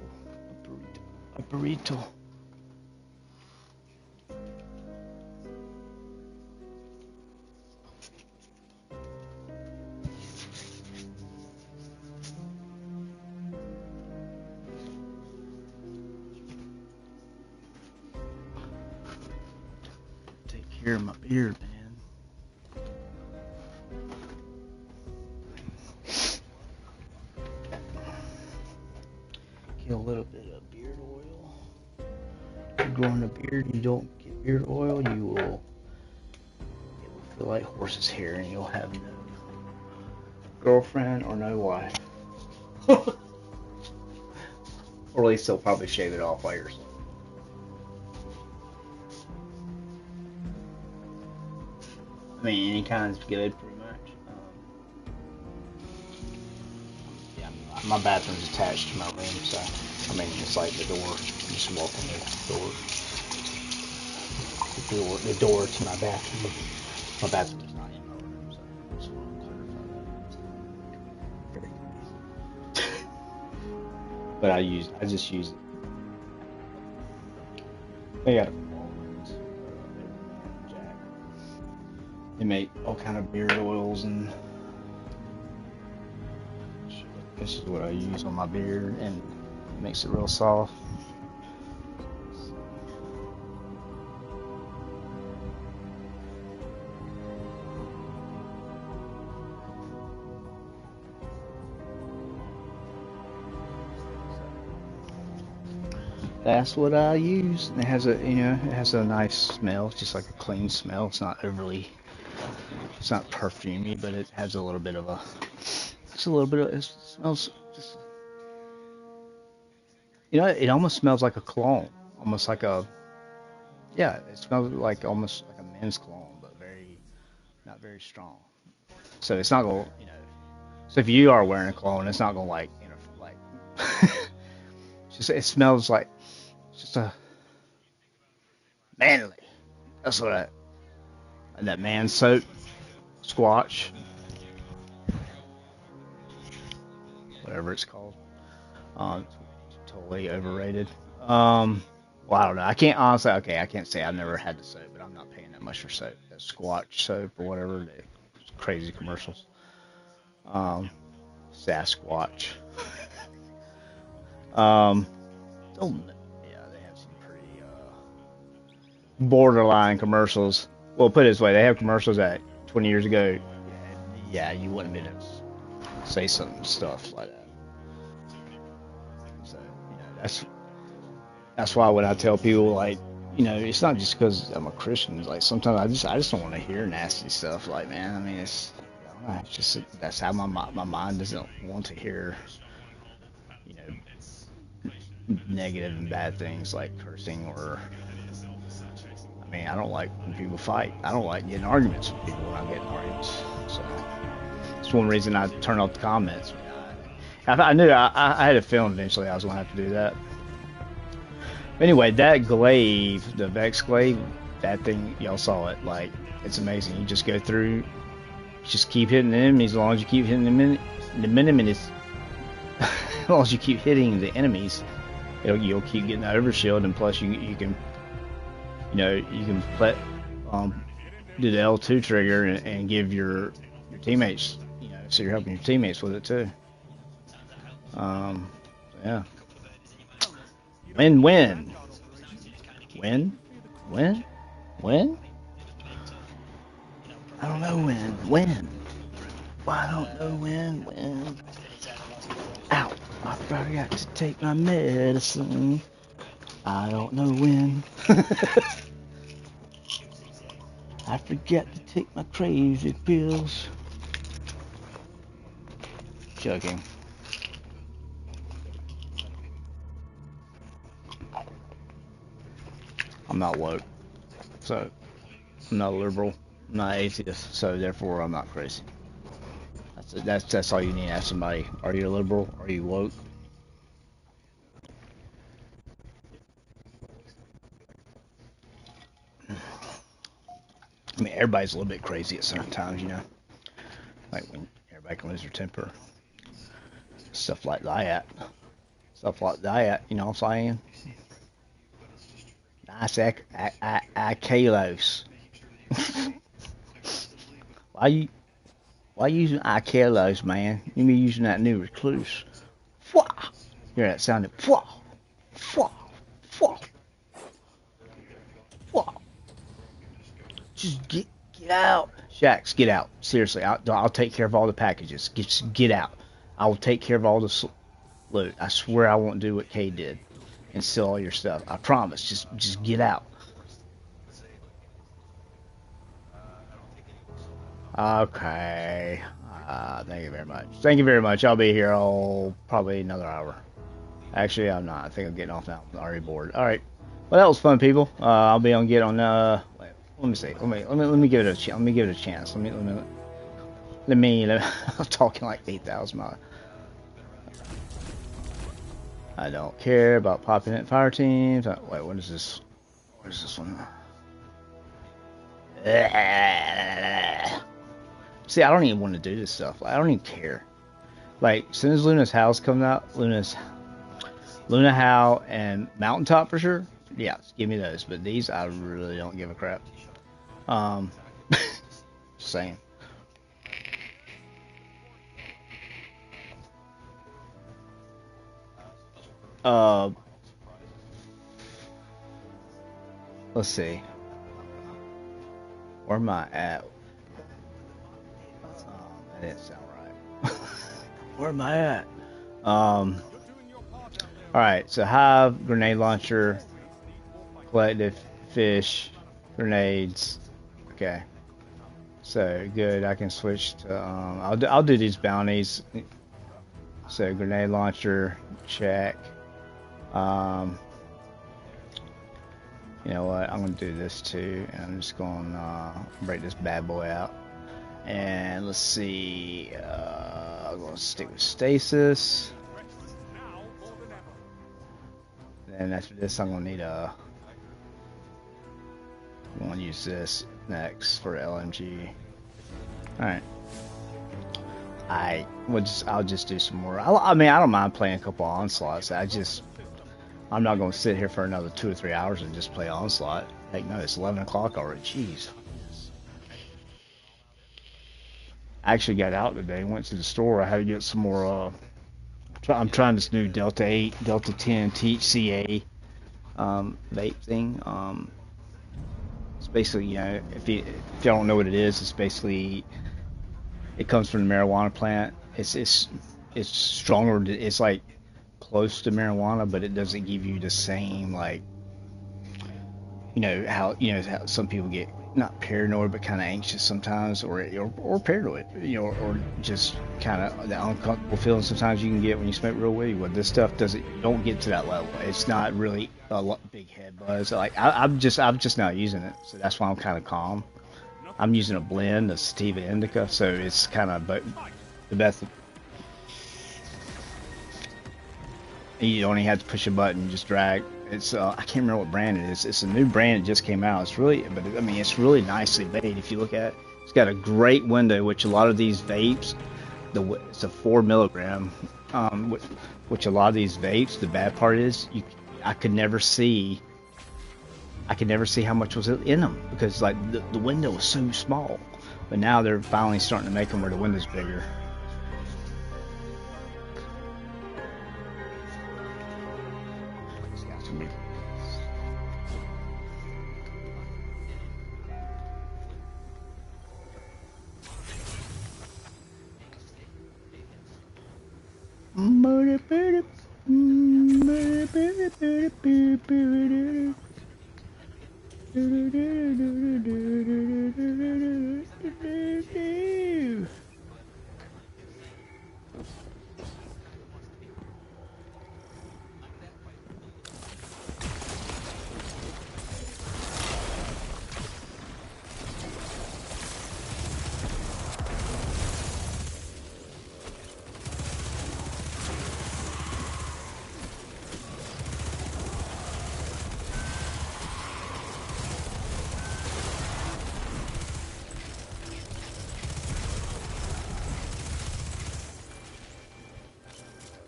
A burrito. Take care of my beard, man. Get a little bit of beard oil. If you're growing a beard, you don't get beard oil, it will feel like horse's hair, and you'll have no girlfriend or no wife. Or at least they'll probably shave it off by yourself. I mean, any kind's good, pretty much. Yeah, my bathroom's attached to my room, so I mean, it's like the door. You just walk in the door to my bathroom. My bathroom is not in my room, so I just want to clarify that. But I just use it. They got a Walgreens, Jack. They make all kind of beard oils, and this is what I use on my beard, and it makes it real soft. That's what I use. It has it has a nice smell. It's just like a clean smell. It's not perfumey, but it has a little bit of it smells just, it almost smells like a cologne. Almost like it smells like almost like a men's cologne, but not very strong. So it's not going, so if you are wearing a cologne, it's not going it smells like just a manly. That's what that man soap, squatch, whatever it's called. Totally overrated. Well, I don't know. I can't honestly. Okay, I can't say I've never had the soap, but I'm not paying that much for soap. That squatch soap or whatever. The crazy commercials. Sasquatch. Oh, yeah, they have some pretty borderline commercials. Well, put it this way, they have commercials that 20 years ago, yeah, you wouldn't be able to say some stuff like that. So, that's why when I tell people, like, it's not just because I'm a Christian. Like, sometimes I just don't want to hear nasty stuff. Like, man, I mean, it's just that's how my mind doesn't want to hear, negative and bad things like cursing or. I mean, I don't like when people fight. I don't like getting arguments with people when I'm getting arguments. So that's one reason I turn off the comments. I knew I had a feeling eventually I was gonna have to do that. Anyway, that glaive, the Vex glaive, that thing, y'all saw it. Like, it's amazing. You just go through, just keep hitting the enemies. As long as you keep hitting as long as you keep hitting the enemies, you'll keep getting the overshield, and plus you can, do the L2 trigger and give your teammates, so you're helping your teammates with it too. Yeah. Win. I don't know when. I don't know when. Ow! I forgot to take my medicine. I don't know when. I forget to take my crazy pills. Joking. I'm not woke, so I'm not liberal, I'm not atheist, so therefore I'm not crazy. That's all you need to ask somebody. Are you a liberal? Are you woke? I mean, everybody's a little bit crazy at certain times, Like when everybody can lose their temper. Stuff like that. Stuff like that, you know what I'm saying? Nice Akalos. Why you using Akalos, man? You be using that new recluse. Fwah! Hear that sounding? Fwah! Fwah! Fwah! Fwah! Just get out. Shax, get out. Seriously, I'll take care of all the packages. Just get out. I will take care of all the loot. I swear I won't do what Kay did and steal all your stuff. I promise. Just get out. Okay. Thank you very much. Thank you very much. I'll be here probably another hour. Actually, I'm not. I think I'm getting off now. I'm already bored. All right. Well, that was fun, people. I'll be on get on. Wait, let me see. Let me give it a chance. Let me give it a chance. Let me I'm talking like 8,000 miles. I don't care about popping in fire teams. Wait, what is this? What is this one? See, I don't even want to do this stuff. I don't even care. Like, as soon as Luna's house comes out, Luna Howl and Mountaintop for sure. Yeah, give me those. But these, I really don't give a crap. Saying. Let's see. Where am I at? That didn't sound right. Where am I at? Alright, so Hive, grenade launcher, collective fish, grenades. Okay. So good, I can switch to I'll do these bounties. So grenade launcher, check. You know what? I'm gonna do this too, and I'm just gonna break this bad boy out. And let's see. I'm gonna stick with stasis. Then after this, I'm gonna need I'm gonna use this next for LMG. All right. I'll just do some more. I mean, I don't mind playing a couple onslaughts. I'm not going to sit here for another 2 or 3 hours and just play onslaught. Heck no, it's 11 o'clock already. Jeez. I actually got out today. Went to the store. I had to get some more. I'm trying this new Delta 8, Delta 10 THCA vape thing. It's basically, you know, if you don't know what it is, it's basically. It comes from the marijuana plant. It's stronger. It's like close to marijuana, but it doesn't give you the same, like, how some people get not paranoid but kind of anxious sometimes, or paranoid, or just kind of the uncomfortable feeling sometimes you can get when you smoke real weed. Well, this stuff you don't get to that level. It's not really a big head buzz. Like I'm just not using it, so that's why I'm kind of calm. I'm using a blend of sativa indica, so it's kind of the best. You only have to push a button, just drag. It's I can't remember what brand it is. It's a new brand that just came out. It's really, it's really nicely made. If you look at it, it's got a great window, which a lot of these vapes, it's a 4 milligram, which a lot of these vapes, the bad part is I could never see how much was in them because like the window was so small. But now they're finally starting to make them where the window's bigger.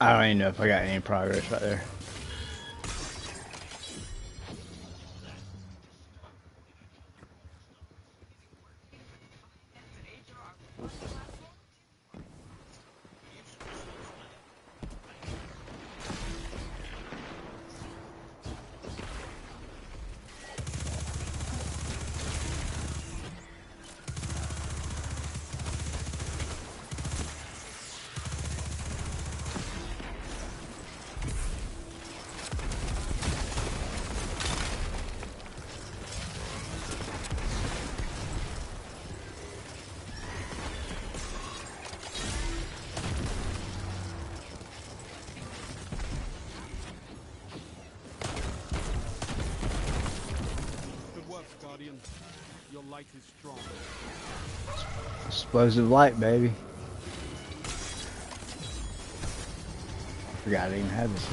I don't even know if I got any progress right there. Good work, Guardian. Your light is strong. Explosive light, baby. Forgot I even had this.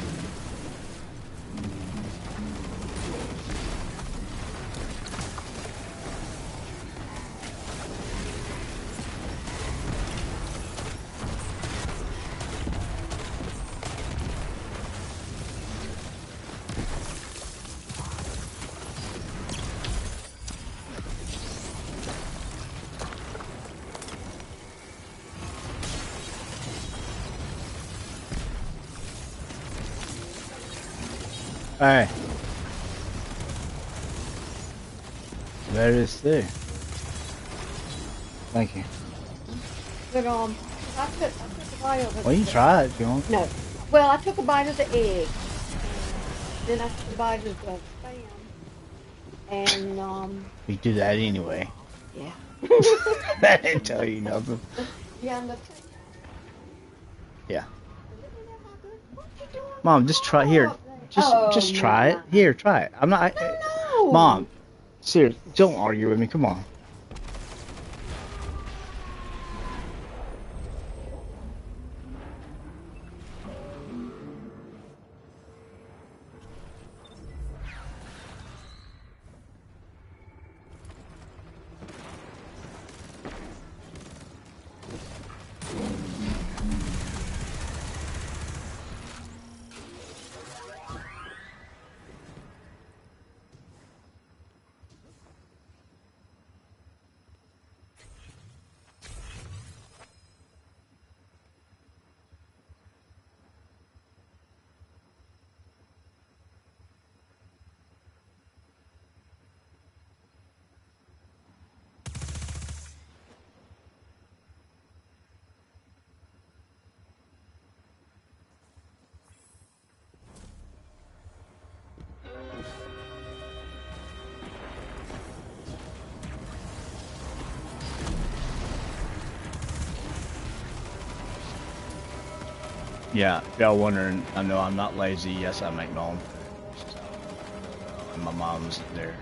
Alright. There it is too. Thank you. But I took a bite of it. Well, you can try it if you want. No. Well, I took a bite of the egg. Then I took a bite of the spam. And You do that anyway. yeah. That didn't tell you nothing. Yeah, and Yeah. Mom, just try here. Just try it. Here, try it. I'm not. No. Mom, seriously, don't argue with me. Come on. Yeah, if y'all wondering, I know I'm not lazy. Yes, I make my own food. And my mom's there.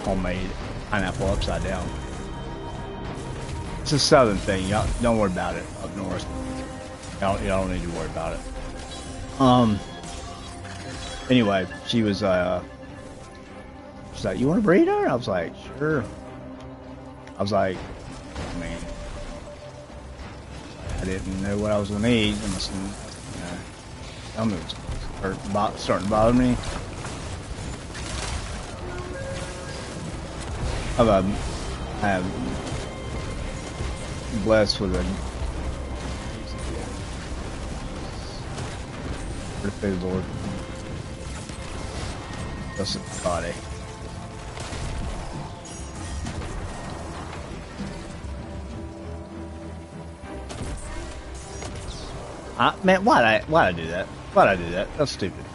Homemade pineapple upside down. It's a southern thing. Y'all don't worry about it up north. Y'all don't need to worry about it. Anyway, she's like, you want a burrito? I was like, sure. I was like, I mean, I didn't know what I was gonna eat. I must, stomach was starting to bother me. I am blessed with a good Lord. Blessed body. Man, why'd I do that? Why'd I do that? That's stupid.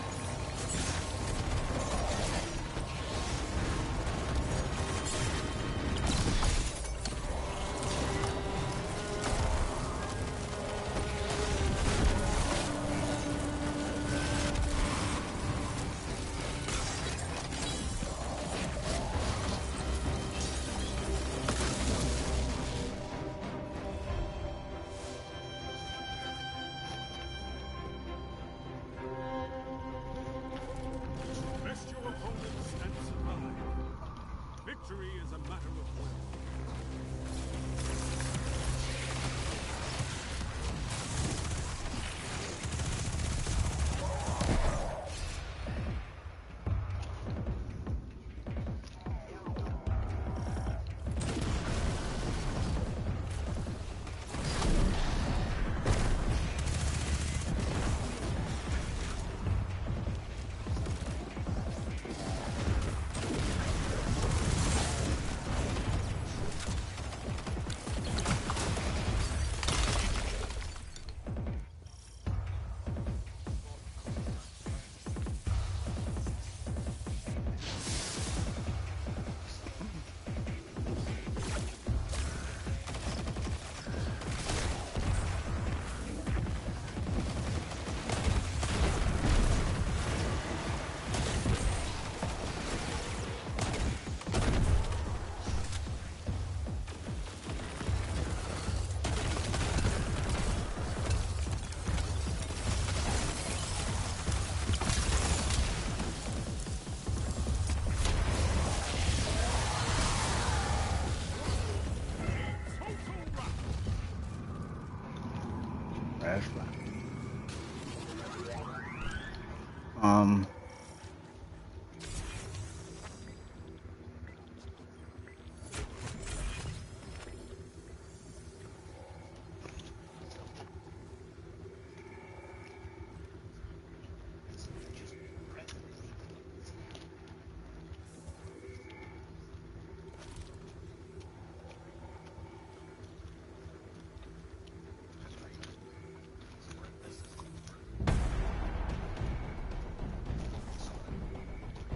Um,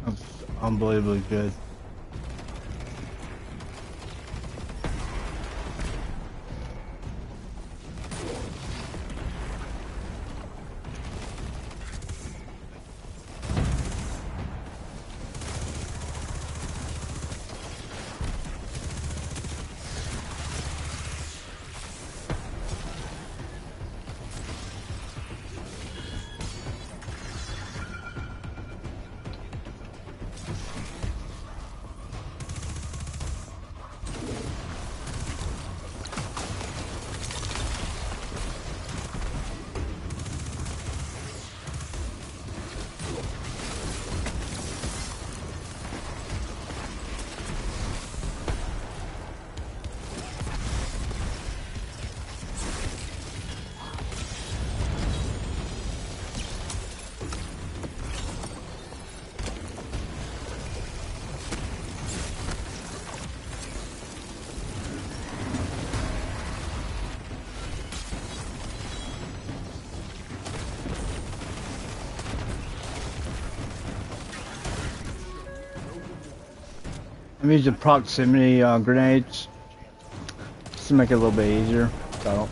that's unbelievably good. I'm using proximity grenades just to make it a little bit easier. So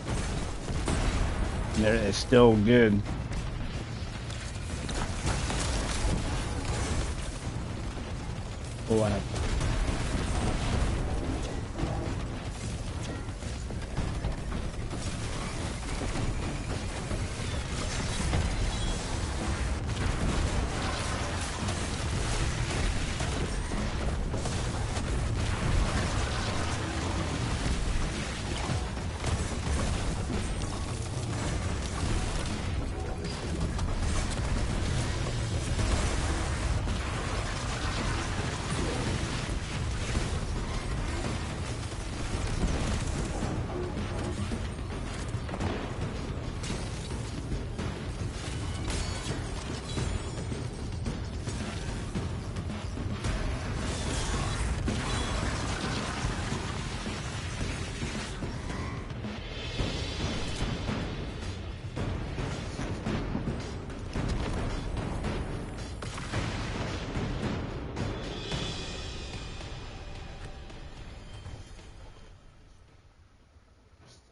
it's still good. What happened?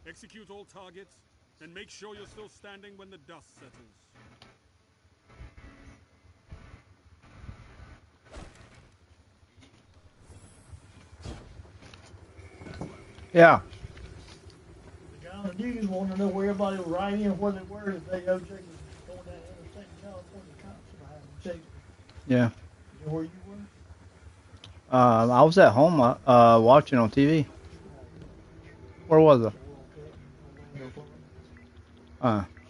Execute all targets, and make sure you're still standing when the dust settles. Yeah. The guy on the news wanted to know where everybody was riding and where they were if they OJ was going down the interstate in California. Cops were behind them chasing. Yeah. You know where you were? I was at home watching on TV. Where was I?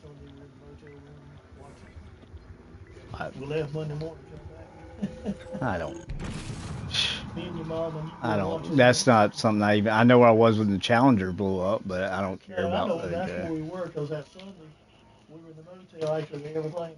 Sunday we were in the motel room watching. We left Monday morning, come back. I don't. Me and your mom and you I were don't. watching That's that. not something I even. I know where I was when the Challenger blew up, but I don't care Yeah, I about know that. that's where we were because that Sunday we were in the motel actually everything.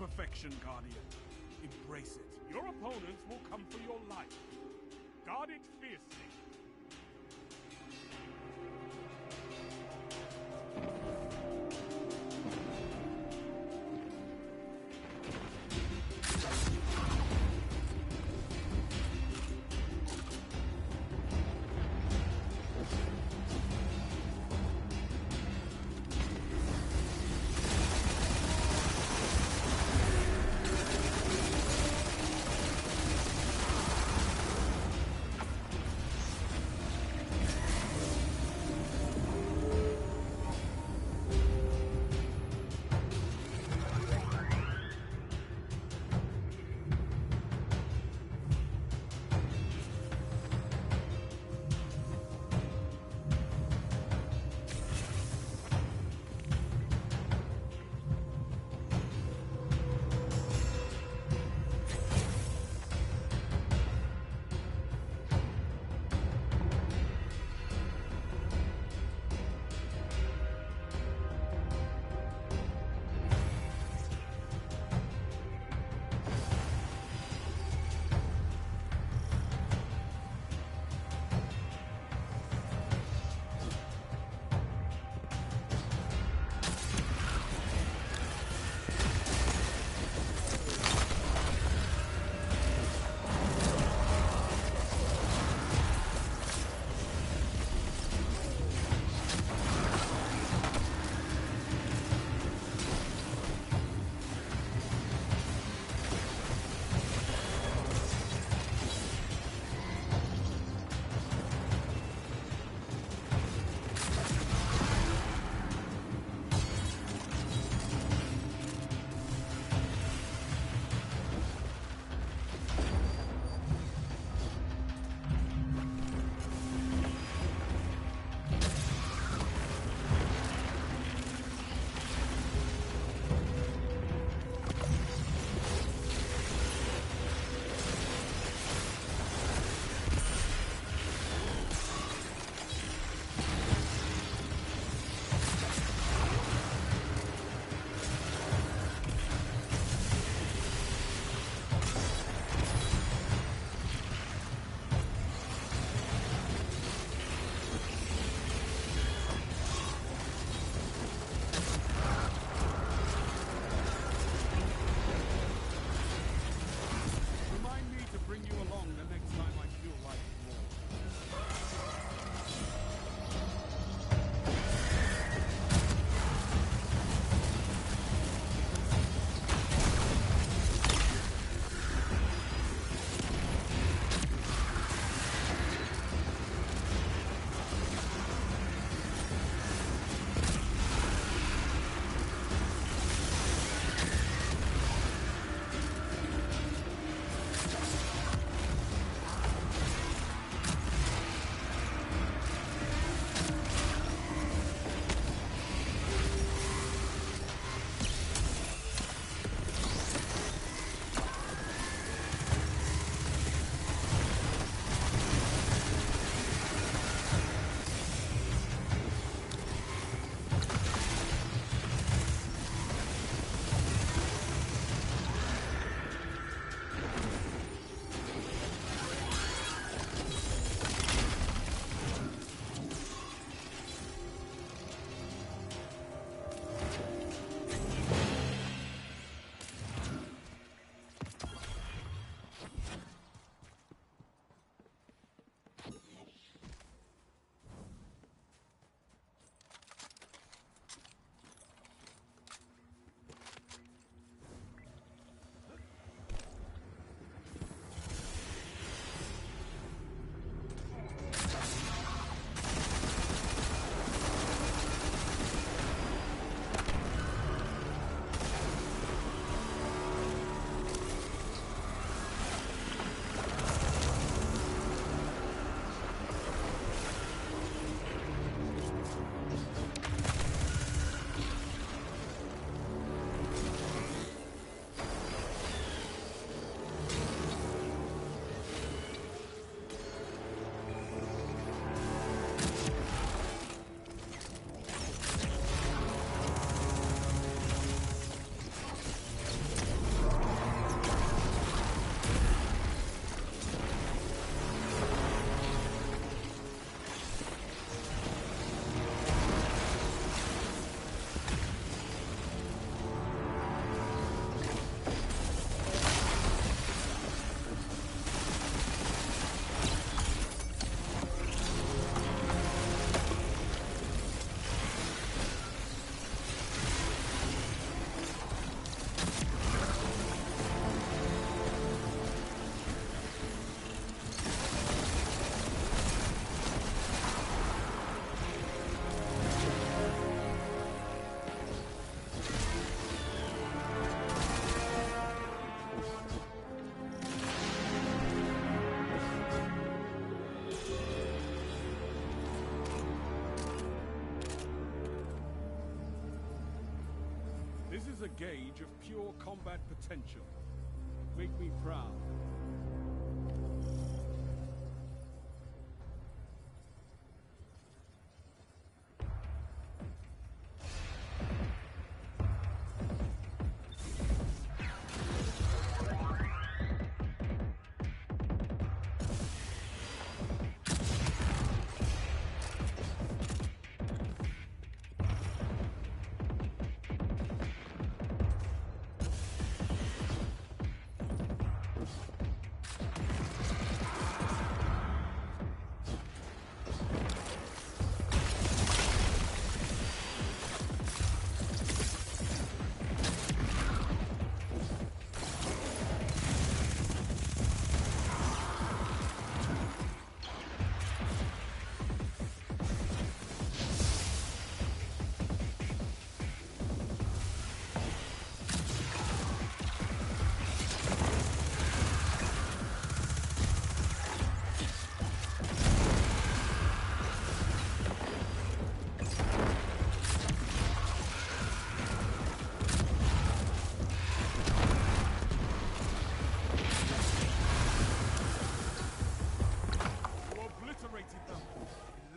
perfection, Guardian. Embrace it. Your opponents will come for your life. Guard it fiercely. is a gauge of pure combat potential. Make me proud.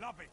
Love it!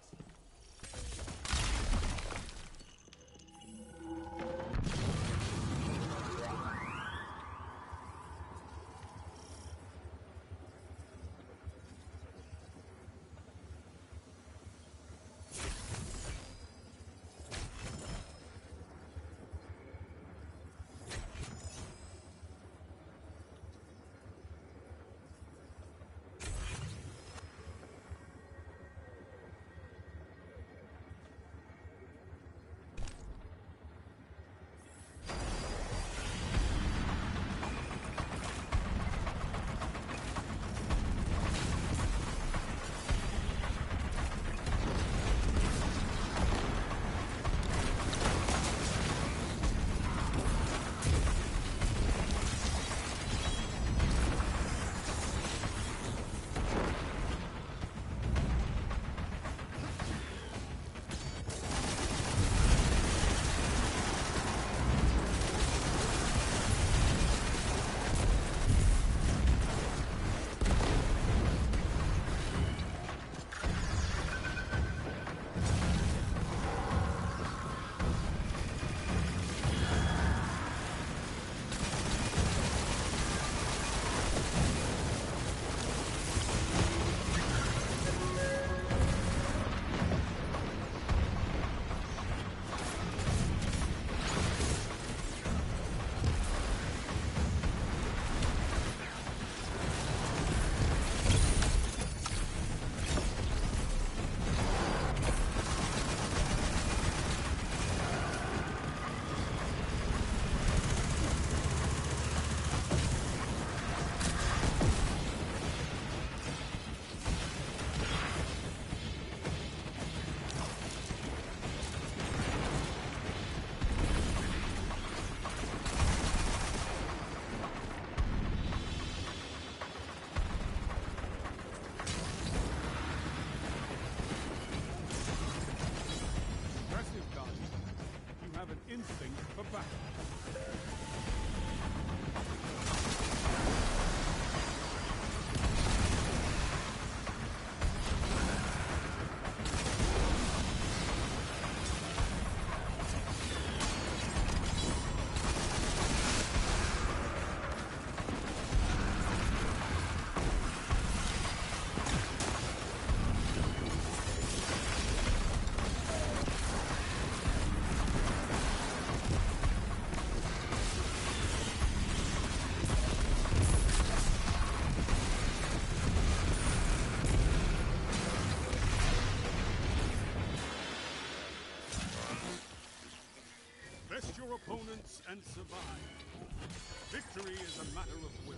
Instinct for battle. Best your opponents and survive. Victory is a matter of will.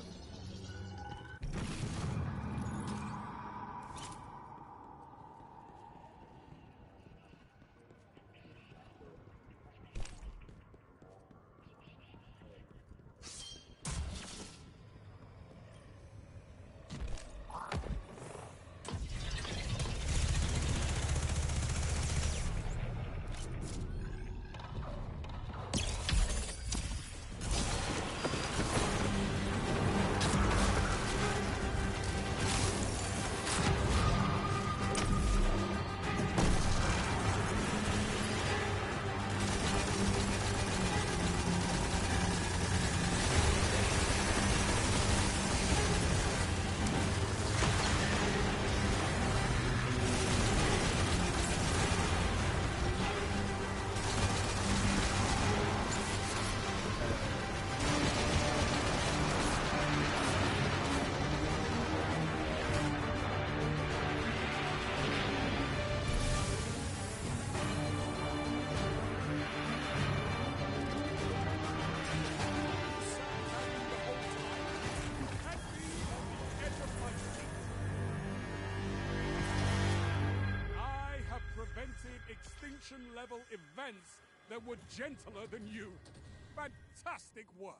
extinction level events that were gentler than you. Fantastic work.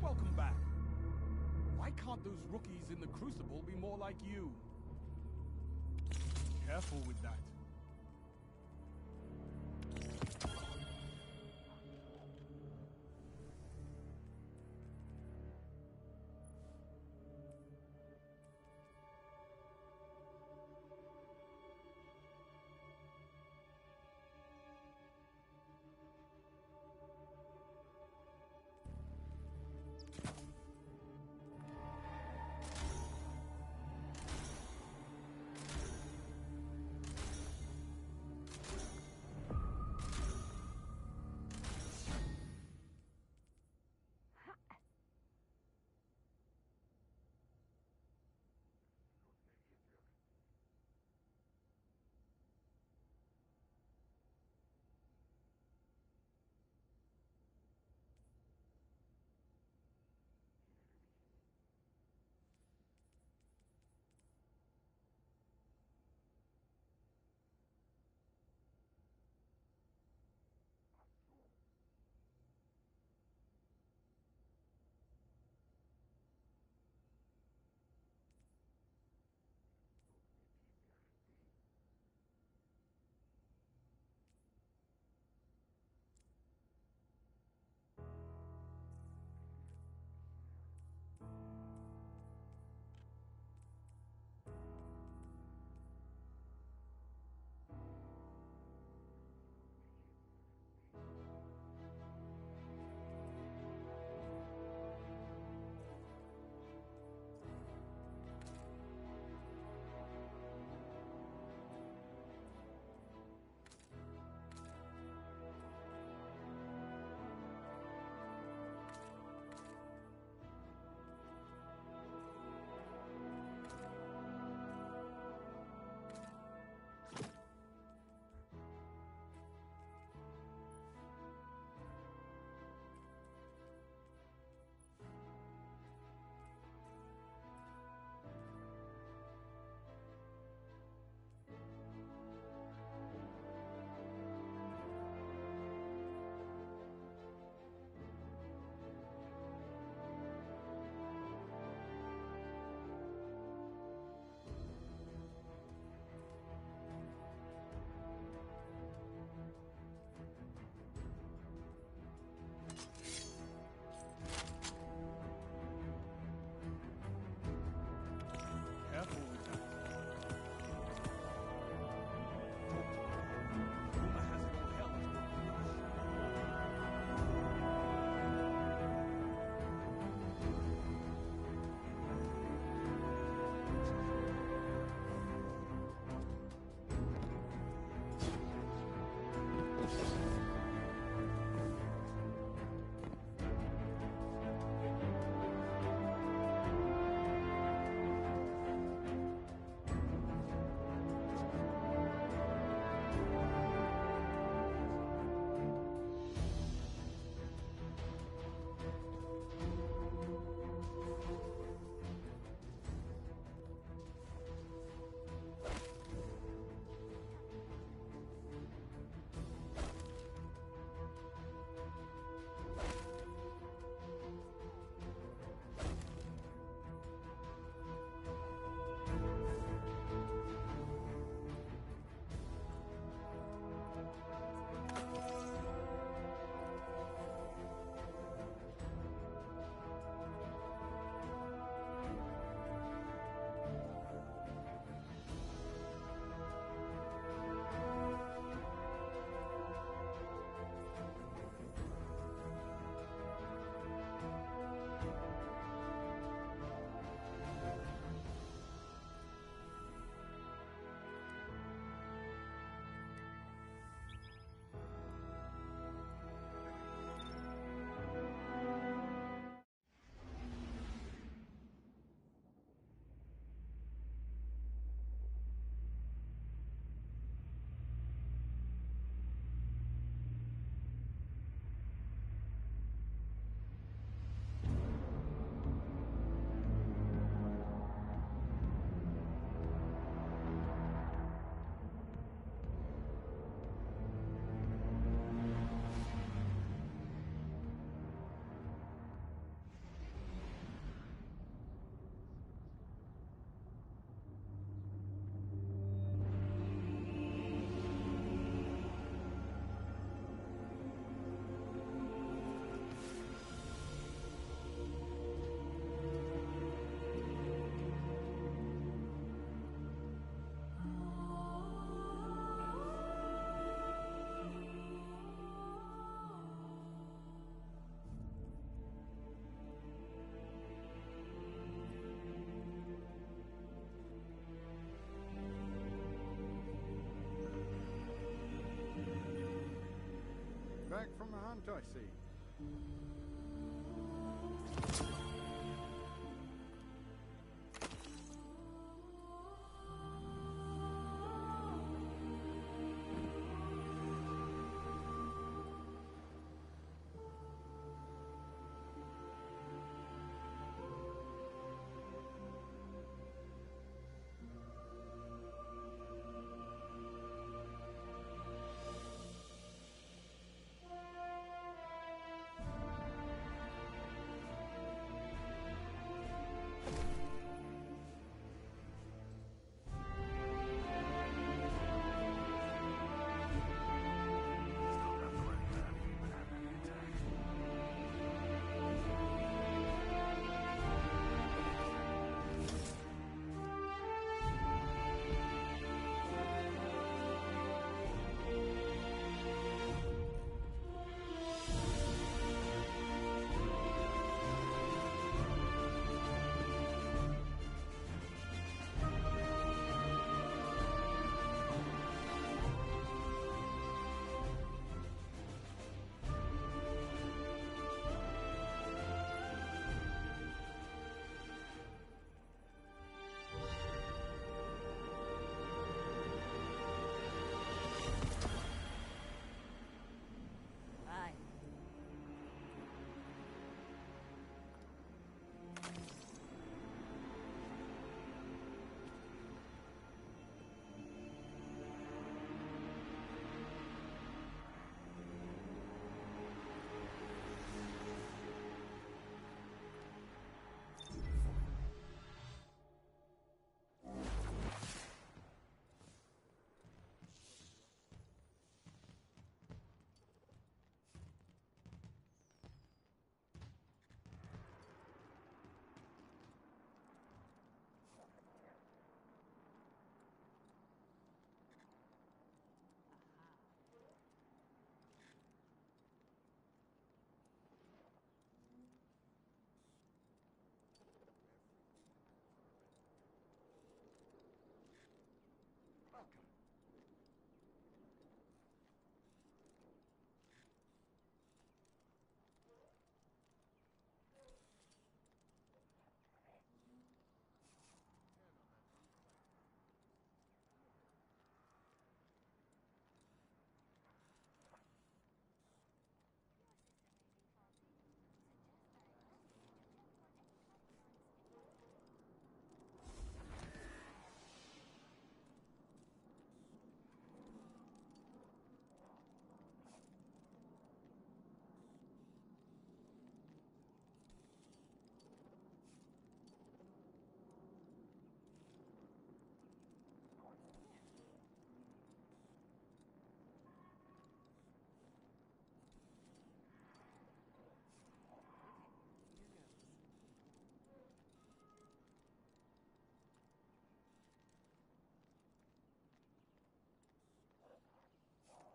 Welcome back. Why can't those rookies in the Crucible be more like you? Careful with that. back from the hunt, I see. Aye. Welcome.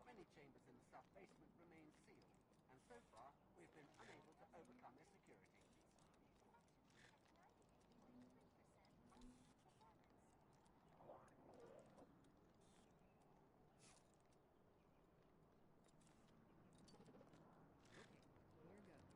Many chambers in the sub-basement remain sealed, and so far we've been unable to overcome their security. Here goes.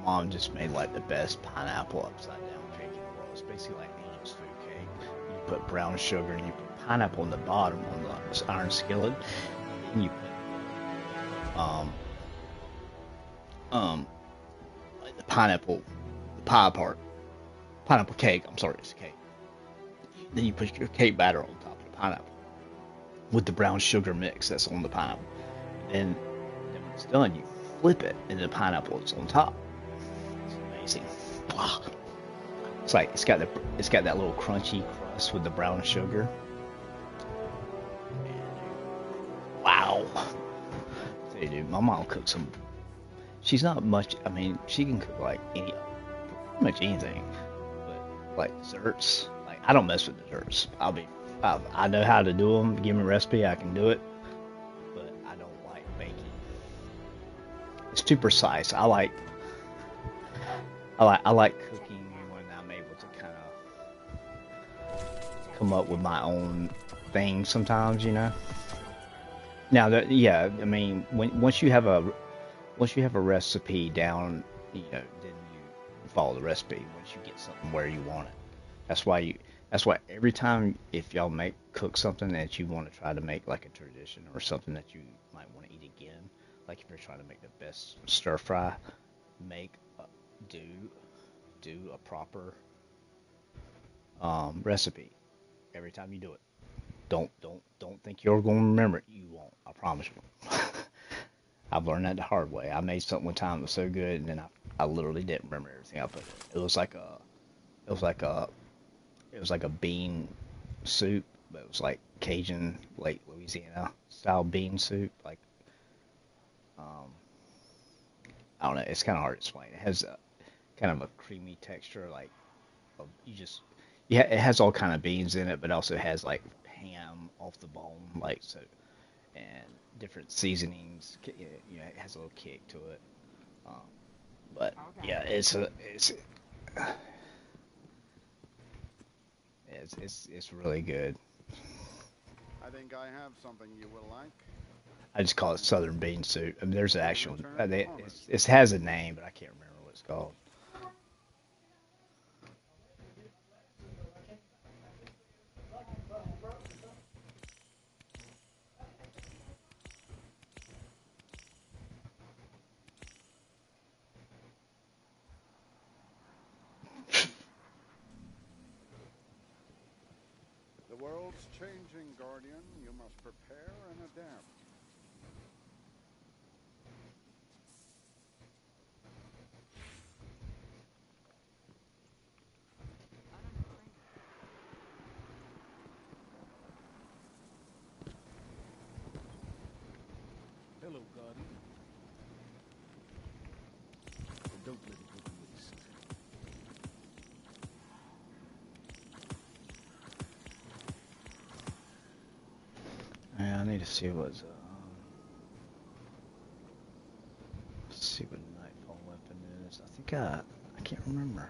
mom just made like the best pineapple upside down cake in the world. It's basically like angel's food cake. You put brown sugar and you put pineapple in the bottom on the iron skillet, and you put like the pineapple, the pie part, pineapple cake. I'm sorry, it's a cake. Then you put your cake batter on top of the pineapple with the brown sugar mix that's on the pineapple. And then when it's done, you flip it, and the pineapple is on top. It's amazing. It's like it's got that little crunchy crust with the brown sugar. Wow. I tell you, dude, my mom cooks some. She's not much. I mean, she can cook like pretty much anything, but like desserts. Like I don't mess with desserts. I know how to do them. Give me a recipe, I can do it. But I don't like baking. It's too precise. I like cooking when I'm able to kind of come up with my own thing sometimes, you know. Now yeah, I mean, once you have a recipe down, you know, then you follow the recipe once you get something where you want it. That's why every time if y'all cook something that you want to try to make like a tradition or something that you might want to eat again, like if you're trying to make the best stir fry, do a proper recipe every time you do it. Don't think you're going to remember it. You won't. I promise you. I've learned that the hard way. I made something one time that was so good, and then I literally didn't remember everything I put in it. It was like a bean soup, but it was like Cajun, late Louisiana style bean soup. Like, I don't know. It's kind of hard to explain. It has kind of a creamy texture, like it has all kind of beans in it, but also has like ham off the bone, like so, and different seasonings. You know, it has a little kick to it. But yeah, it's really good. I think I have something you will like. I just call it Southern bean soup. I mean, there's an actual. It has a name, but I can't remember what it's called. The world's changing, Guardian. You must prepare and adapt. Hello, Guardian. Don't let it go to waste. Yeah, I need to see what's see what nightfall weapon is. I think I can't remember.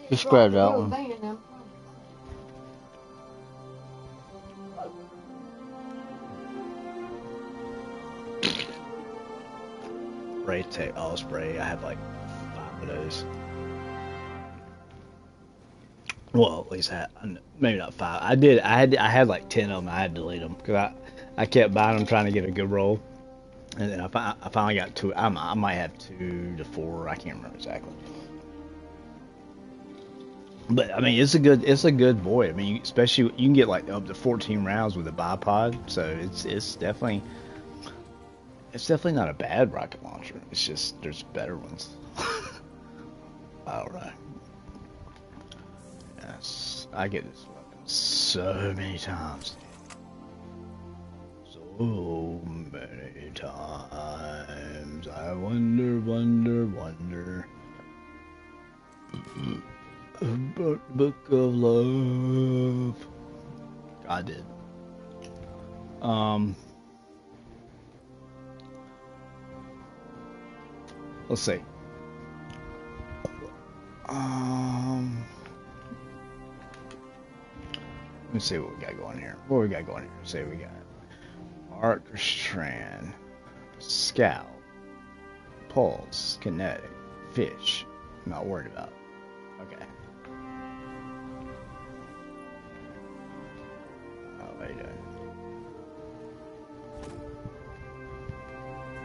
Just grab that one. Spray tech. Oh, spray. I have like 5 of those. Well, at least maybe not 5. I had like 10 of them. I had to delete them because I kept buying them trying to get a good roll, and then I finally got 2. I might have 2 to 4. I can't remember exactly. But I mean, it's a good boy. I mean, especially you can get like up to 14 rounds with a bipod, so it's definitely not a bad rocket launcher. It's just there's better ones. All right. Yes, I get this weapon so many times. So many times. I wonder. About Book of Love. I did. Let's see. Let's see what we got going here. What we got going here? Let's see what we got. Arc Strand, Scout, Pulse, Kinetic, Fish. I'm not worried about. Okay. Oh, wait.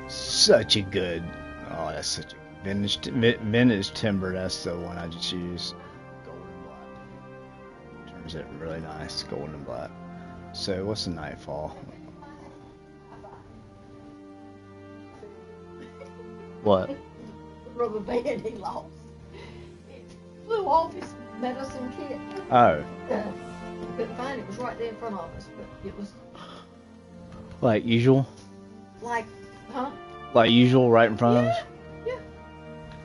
Such a good. Oh, that's such a vintage timber. That's the one I just used. Gold and black. Turns it really nice. Gold and black. So what's the nightfall? What? The rubber band he lost. It flew off his medicine kit. Oh. Couldn't find it. It was right there in front of us, but it was Like usual? like, huh? Like usual, right in front of us? Yeah.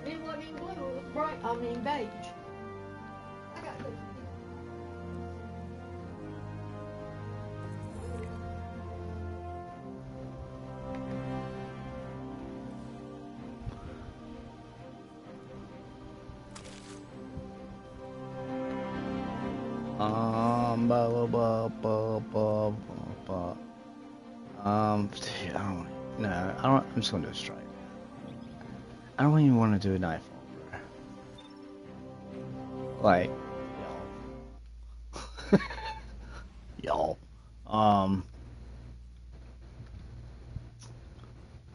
It wasn't even blue. It was bright. I mean beige. I got this. Blah, blah, blah, blah, blah, blah. I don't. No, I don't. I'm just gonna do a strike. I don't even want to do a nightfall, bro. Like, y'all.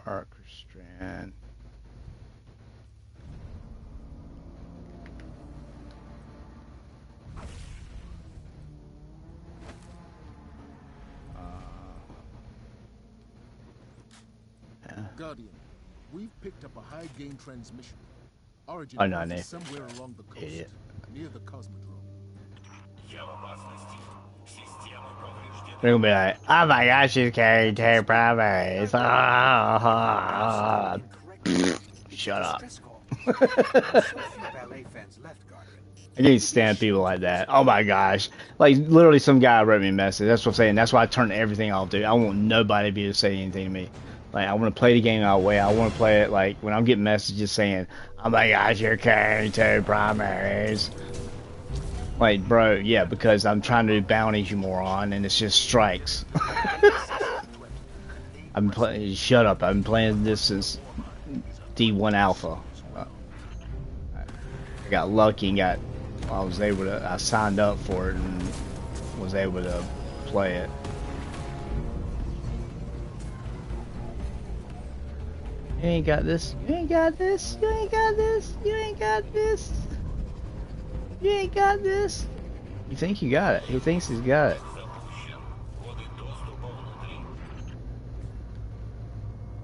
Arc Strand. Guardian, we've picked up a high gain transmission. Origin Oh, no, is Nick. somewhere along the coast, Idiot. near the Cosmodrome. They're gonna be like, oh my gosh, she's carrying two primaries. Shut up. I can't stand people like that. Oh my gosh. Like, literally some guy wrote me a message. That's what I'm saying. That's why I turned everything off, dude. I want nobody to be able to say anything to me. Like, I want to play the game our way. I want to play it, like, when I'm getting messages saying, oh my gosh, you're carrying two primaries. Like, bro, yeah, because I'm trying to do bounties, you moron, and it's just strikes. I've been playing, shut up, I've been playing this since D1 Alpha. I got lucky and I signed up for it and was able to play it. You ain't got this, you ain't got this, you ain't got this, you ain't got this. You ain't got this. You think you got it. He thinks he's got it.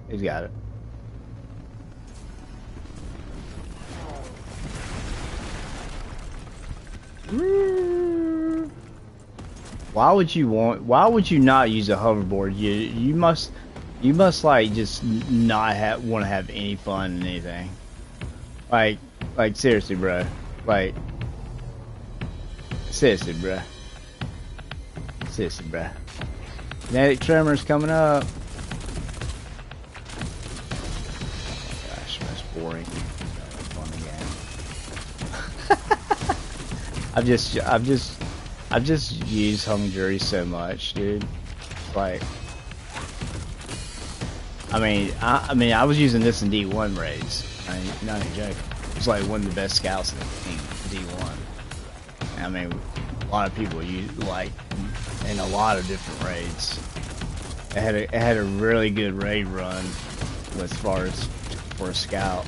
He's got it. Why would you not use a hoverboard? You must like just not want to have any fun in anything. Like seriously, bro. Like seriously, bruh. Seriously, bruh. Kinetic tremors coming up. Oh gosh, that's boring. Fun game. I've just used hung jury so much, dude. Like, I mean, I was using this in D1 raids. I mean, not even joking. It's like one of the best scouts in D1. I mean, a lot of people use like in a lot of different raids. It had a really good raid run as far as for a scout.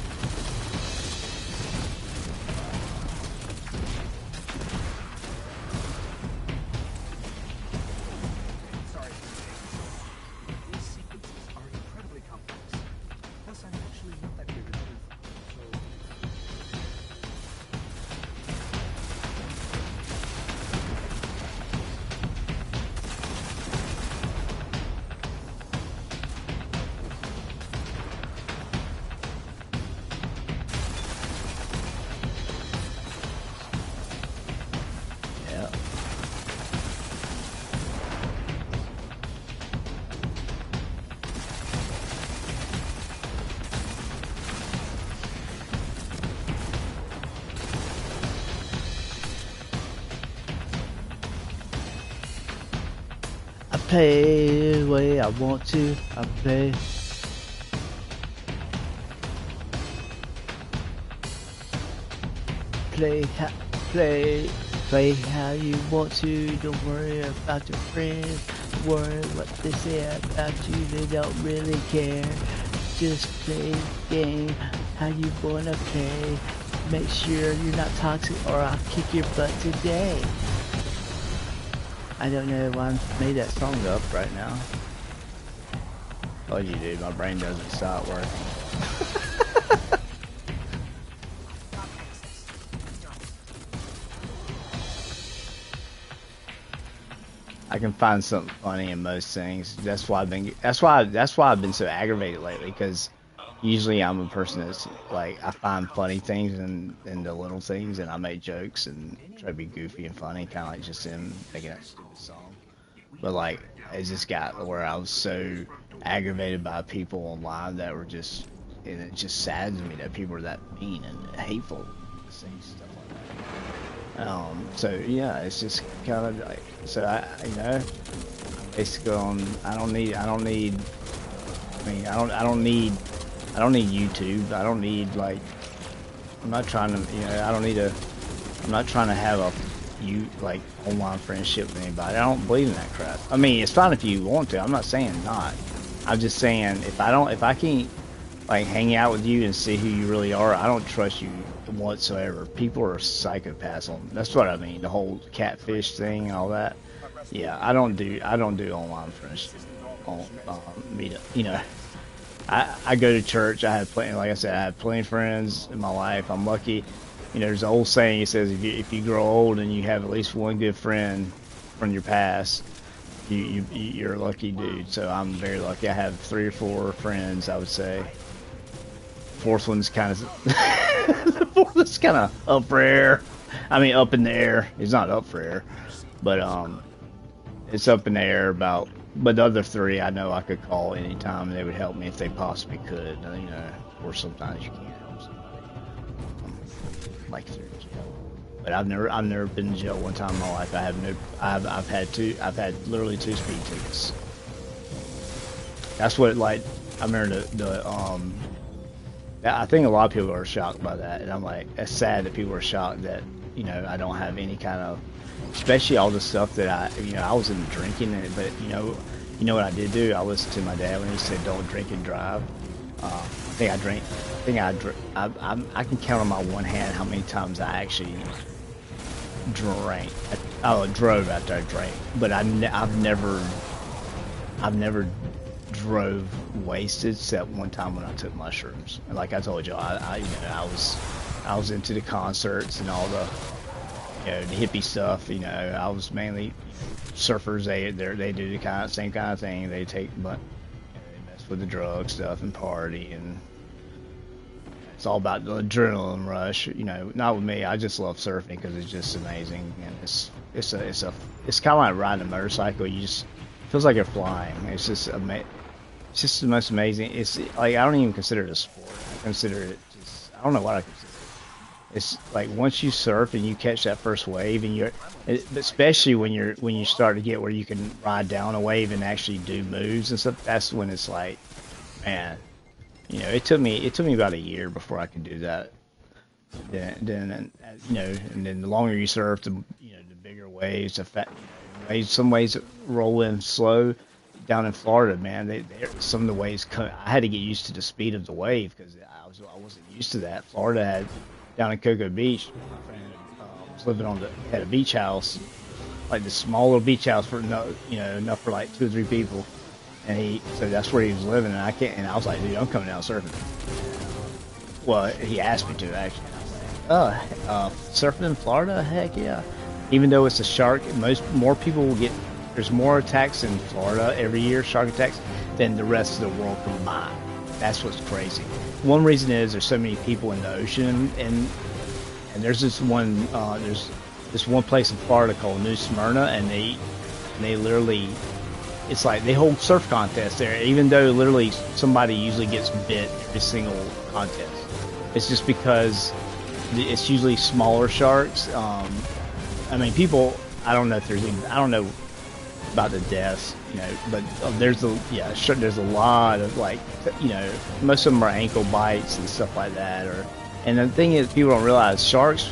play the way I want to. I play. Play how you want to. Don't worry about your friends. Worry what they say about you. They don't really care. Just play the game how you wanna play. Make sure you're not toxic or I'll kick your butt today. I don't know why I made that song up right now. Oh, you do. My brain doesn't stop working. I can find something funny in most things. That's why I've been so aggravated lately. Because usually I'm a person that's like I find funny things in the little things, and I make jokes and try to be goofy and funny, kind of like just him making that stupid song. But like it just got where I was so aggravated by people online that were just, and it just saddens me that people are that mean and hateful, saying stuff like that. So yeah, it's just kind of like, so I basically I don't need YouTube. I don't need like, I'm not trying to have a online friendship with anybody. I don't believe in that crap. I mean, it's fine if you want to. I'm not saying not. I'm just saying if I can't like hang out with you and see who you really are, I don't trust you whatsoever. People are psychopaths that's what I mean. The whole catfish thing and all that. Yeah, I don't do online friendship on meetup. I go to church. I have plenty, like I said, I have plenty of friends in my life. I'm lucky. There's an old saying. It says if you grow old and you have at least one good friend from your past, you're a lucky dude. So I'm very lucky. I have 3 or 4 friends, I would say. Fourth one's kind of the fourth is kind of up for air. I mean, up in the air. It's not up for air, but it's up in the air about. But the other 3 I know I could call anytime and they would help me if they possibly could. Or sometimes you can't help somebody. Like through jail. But I've never been in jail one time in my life. I've had literally 2 speed tickets. That's what I remember I think a lot of people are shocked by that, and I'm like, it's sad that people are shocked that I don't have any kind of, especially all the stuff that I wasn't drinking it, but you know what I did do? I listened to my dad when he said don't drink and drive. I can count on my one hand how many times I actually drank. I drove after I drank, but I've never drove wasted except one time when I took mushrooms. And like I told you, I was into the concerts and all the the hippie stuff. I was mainly surfers. They do the same kind of thing. They take they mess with the drug stuff and party, and it's all about the adrenaline rush. Not with me. I just love surfing because it's just amazing, and it's kind of like riding a motorcycle. You just feels like you're flying. It's just It's just the most amazing. It's like I don't even consider it a sport. I consider it just, I don't know what I consider it. It's like once you surf and you catch that first wave, and especially when you start to get where you can ride down a wave and actually do moves and stuff. That's when it's like, man, it took me about a year before I could do that. Then and then the longer you surf, the bigger waves. Some waves roll in slow. Down in Florida, man, some of the waves I had to get used to the speed of the wave because I wasn't used to that. Florida had down in Cocoa Beach. My friend was living had a beach house, like this small little beach house for enough for like 2 or 3 people, and so that's where he was living, and I was like, dude, I'm coming down surfing. Well, he asked me to actually. Surfing in Florida, heck yeah. Even though it's a shark, more people will get. There's more attacks in Florida every year, shark attacks, than the rest of the world combined. That's what's crazy. One reason is there's so many people in the ocean, and there's this one place in Florida called New Smyrna, and they literally, it's like they hold surf contests there, even though literally somebody usually gets bit every single contest. It's just because it's usually smaller sharks. I mean, people. I don't know. about the deaths, you know, but there's a sure, there's a lot of like, you know, most of them are ankle bites and stuff like that. Or, and the thing is, people don't realize sharks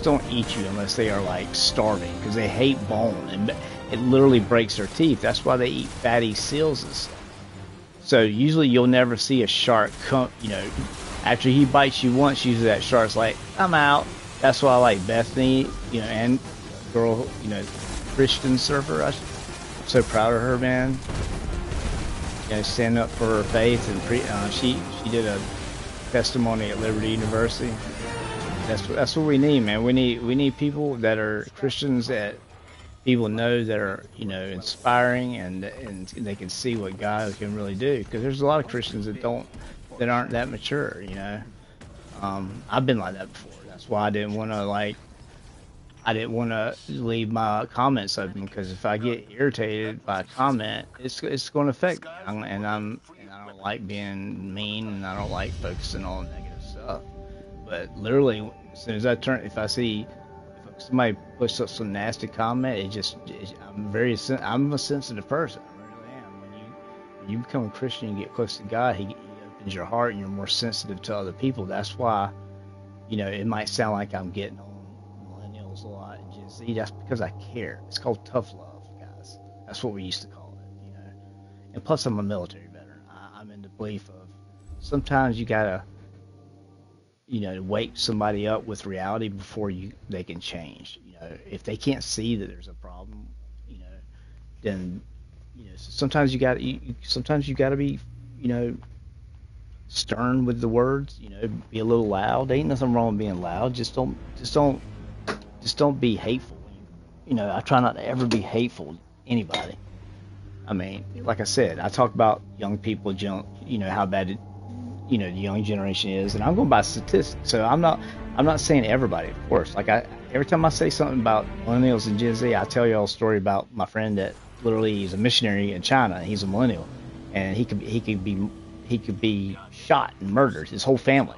don't eat you unless they are like starving, because they hate bone and it literally breaks their teeth. That's why they eat fatty seals and stuff. So usually you'll never see a shark come, you know, after he bites you once. Usually that shark's like, I'm out. That's why I like Bethany, you know, and girl, you know, Christian surfer. I'm so proud of her, man. You know, stand up for her faith, and she did a testimony at Liberty University. That's what we need, man. We need people that are Christians, that people know, that are, you know, inspiring, and they can see what God can really do. Because there's a lot of Christians that aren't that mature, you know. I've been like that before. That's why I didn't want to leave my comments open, because if I get irritated by a comment, it's going to affect me. And I don't like being mean, and I don't like focusing on negative stuff. But literally, as soon as if I see somebody puts up some nasty comment, I'm a sensitive person. I really am. When you become a Christian and get close to God, He opens your heart, and you're more sensitive to other people. That's why, you know, it might sound like I'm getting on millennials a lot and Gen Z. That's because I care. It's called tough love, guys. That's what we used to call it, you know. And plus, I'm a military veteran. I'm in the belief of sometimes you gotta, you know, wake somebody up with reality before they can change. You know, if they can't see that there's a problem, you know, then, you know, sometimes you gotta be, you know, stern with the words. You know, be a little loud. There ain't nothing wrong with being loud. Just don't be hateful. You know, I try not to ever be hateful to anybody. I mean, like I said, I talk about young people, you know, how bad you know, the young generation is, and I'm going by statistics. So I'm not saying everybody, of course. Like every time I say something about millennials and Gen Z, I tell y'all a story about my friend that literally he's a missionary in China. He's a millennial, and he could be shot and murdered, his whole family.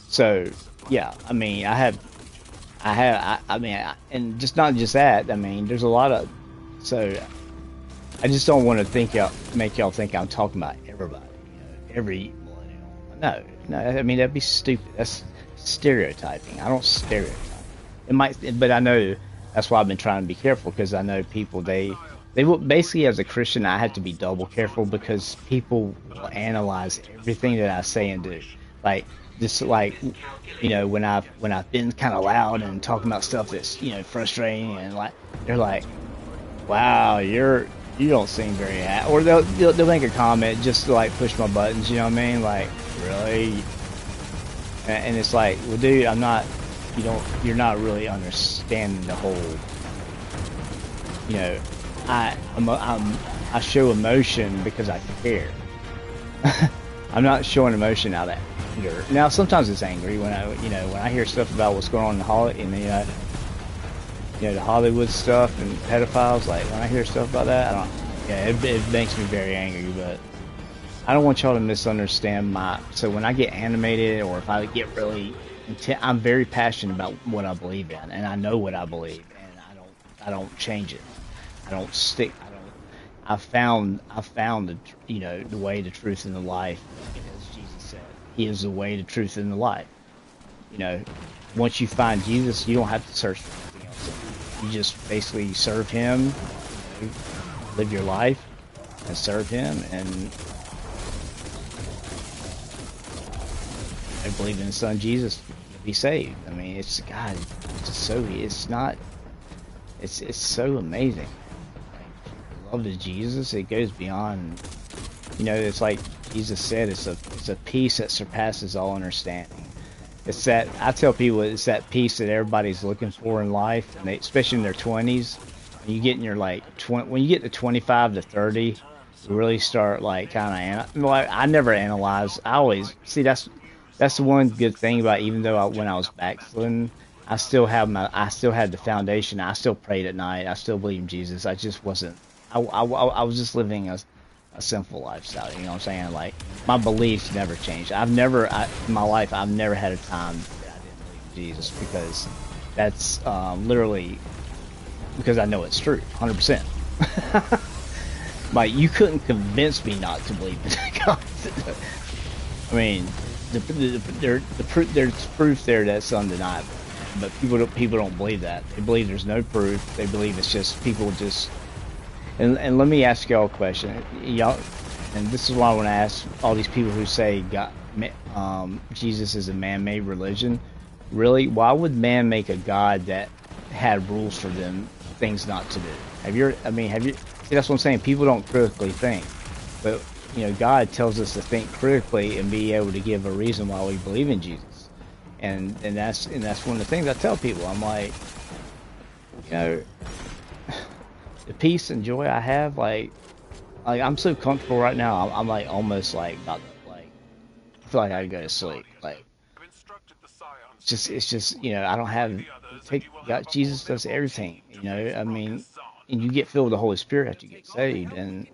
So yeah, I mean, and just not just that. I mean, there's a lot of, so I just don't want to make y'all think I'm talking about everybody, you know, every millennial. No, I mean, that'd be stupid. That's stereotyping. I don't stereotype. It might, but I know that's why I've been trying to be careful, because I know people, they will, basically, as a Christian, I have to be double careful, because people will analyze everything that I say and do. Like, just like, you know, when I've been kind of loud and talking about stuff that's, you know, frustrating, and like, they're like, wow, you don't seem very happy. Or they'll make a comment just to like push my buttons, you know what I mean? Like, really? And it's like, well, dude, you're not really understanding the whole, you know, I show emotion because I care. I'm not showing emotion out of anger. Now, sometimes it's angry when I hear stuff about what's going on in Hollywood, and you know, the Hollywood stuff and pedophiles. Like, when I hear stuff about that, it makes me very angry. But I don't want y'all to misunderstand so when I get animated, or if I get really intense, I'm very passionate about what I believe in, and I know what I believe, and I don't change it. I don't stick. I found the, you know, the way, the truth, and the life, as Jesus said. He is the way, the truth, and the life. You know, once you find Jesus, you don't have to search for anything else. You just basically serve Him, you know, live your life, and serve Him, and I believe in His Son Jesus, be saved. I mean, it's God. It's so amazing. Love to Jesus, it goes beyond, you know, it's like Jesus said, it's a peace that surpasses all understanding. It's that, I tell people, it's that peace that everybody's looking for in life, and especially in their 20s. When you get in your when you get to 25 to 30, you really start like kind of, I never analyze. I always see, that's the one good thing about, even though when I was backsliding, I still had the foundation. I still prayed at night. I still believe in Jesus. I just wasn't. I was just living a sinful lifestyle. You know what I'm saying? Like, my beliefs never changed. In my life, I've never had a time that I didn't believe in Jesus, because that's literally because I know it's true, 100%. Like, you couldn't convince me not to believe in God. I mean, there's proof there that's undeniable, but people don't believe that. They believe there's no proof. They believe it's just people just. And let me ask y'all a question, y'all, and this is why I want to ask all these people who say God, Jesus is a man-made religion. Really, why would man make a God that had rules for them, things not to do? Have you? See, that's what I'm saying. People don't critically think, but you know, God tells us to think critically and be able to give a reason why we believe in Jesus, and that's one of the things I tell people. I'm like, you know, the peace and joy I have, like I'm so comfortable right now. I'm like almost like about to, like, I feel like I could go to sleep. Like, it's just you know, I don't have God. Jesus does everything. You know, I mean, and you get filled with the Holy Spirit after you get saved, and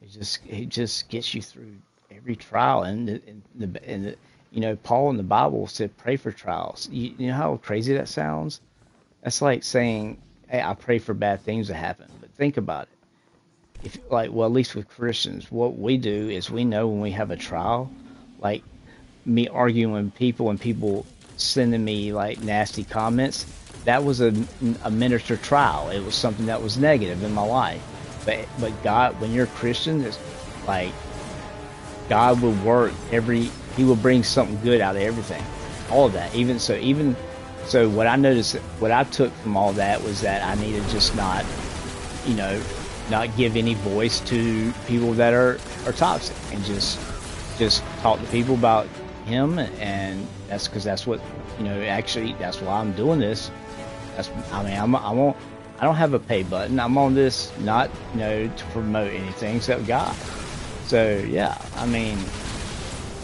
it just gets you through every trial. And the you know, Paul in the Bible said pray for trials. You know how crazy that sounds? That's like saying, hey, I pray for bad things to happen. But think about it. If like, well, at least with Christians, what we do is we know when we have a trial, like me arguing with people and people sending me like nasty comments, that was a miniature trial. It was something that was negative in my life. But God, when you're a Christian, it's like God will work He will bring something good out of everything, all of that. Even so, what I noticed, what I took from all that was that I need to just not, you know, not give any voice to people that are toxic, and just talk to people about Him, and that's because that's what, you know, actually that's why I'm doing this. I don't have a pay button. I'm on this not, you know, to promote anything except God. So yeah, I mean,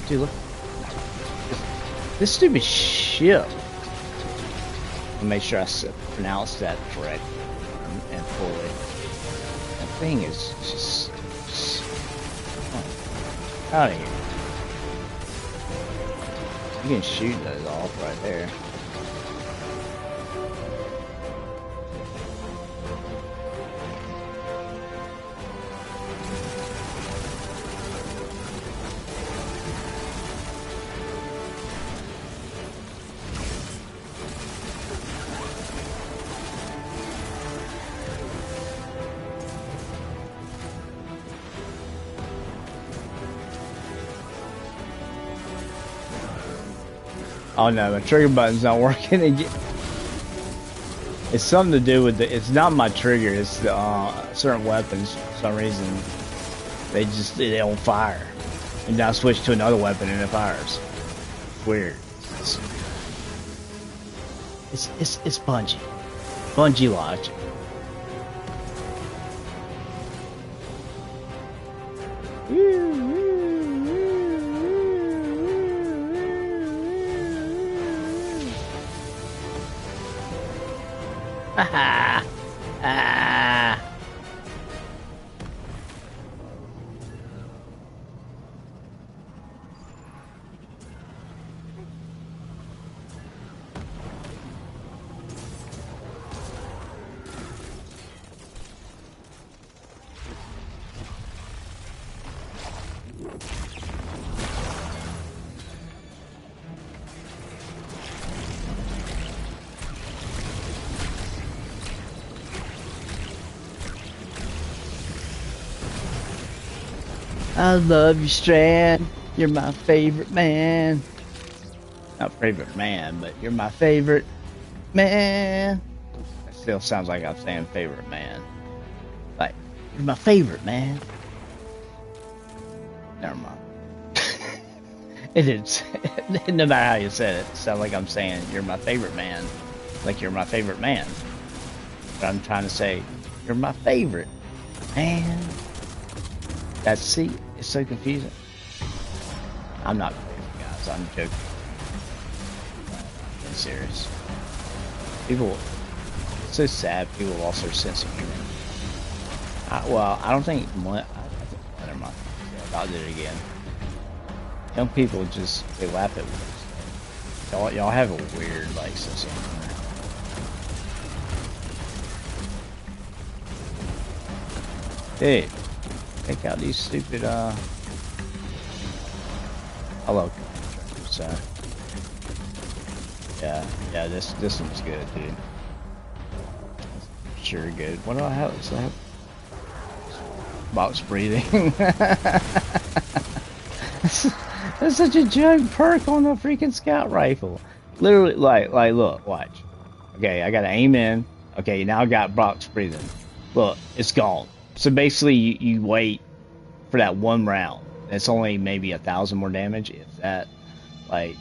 dude, look, this stupid ship. I'll make sure I pronounce that correctly and fully. That thing is just out of here. You can shoot those off right there. Oh no, my trigger button's not working again. It's something to do with it's not my trigger, it's the certain weapons for some reason they don't fire. And now I switch to another weapon and it fires. Weird. It's Bungie. Bungie logic. I love you, Strand. You're my favorite man. Not favorite man, but you're my favorite man. That still sounds like I'm saying favorite man. Like, you're my favorite man. Never mind. It didn't. No matter how you said it, it sounds like I'm saying you're my favorite man. Like you're my favorite man. But I'm trying to say you're my favorite man. That's, see, it's so confusing. I'm not crazy, guys. I'm joking. I'm serious. People, it's so sad. People lost their sense of humor. Well, I don't think. Never mind. I'll do it again. Young people just, they laugh at words. Y'all have a weird, like, sense of humor. Dude, take out these stupid, I love contractors, so. Yeah, this one's good, dude. Sure good. What do I have? So I have box breathing. That's such a joke perk on the freaking scout rifle. Literally, like, look, watch. Okay, I gotta aim in. Okay, now I got box breathing. Look, it's gone. So basically, you wait for that one round. It's only maybe 1,000 more damage, if that. Like,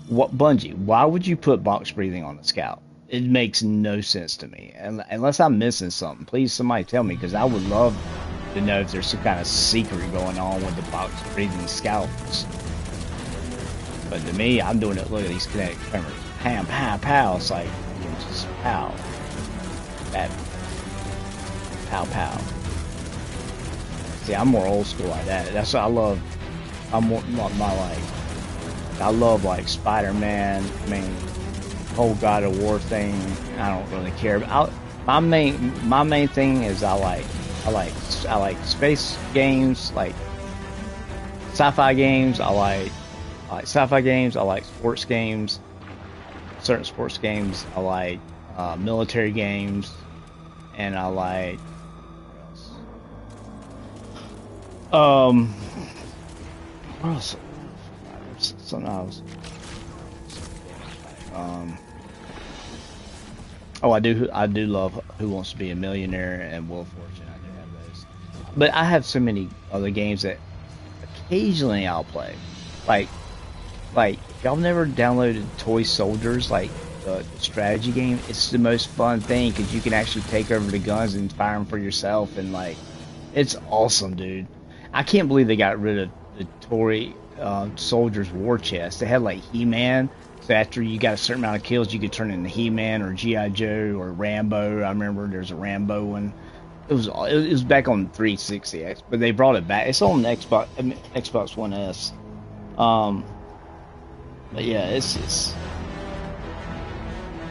what Bungie? Why would you put box breathing on a scout? It makes no sense to me. And unless I'm missing something, please somebody tell me, because I would love to know if there's some kind of secret going on with the box breathing scouts. But to me, I'm doing it. Look at these kinetic tremors. Pam, pow, pow. It's like, just pow. That. Pow, pow. See, I'm more old school like that. That's what I love. I'm more my like. I love like Spider-Man. I mean, whole God of War thing. I don't really care. My main thing is I like space games, like sci-fi games. I like sci-fi games. I like sports games. Certain sports games. I like military games, and I like what else? Something else. Oh, I do love Who Wants to Be a Millionaire and Wheel of Fortune. I do have those, but I have so many other games that occasionally I'll play. Like y'all never downloaded Toy Soldiers, like the strategy game? It's the most fun thing because you can actually take over the guns and fire them for yourself, and like, it's awesome, dude. I can't believe they got rid of the Toy Soldiers War Chest. They had like He-Man. So after you got a certain amount of kills, you could turn into He-Man or G.I. Joe or Rambo. I remember there's a Rambo one. It was back on 360, but they brought it back. It's on Xbox One S. But yeah, it's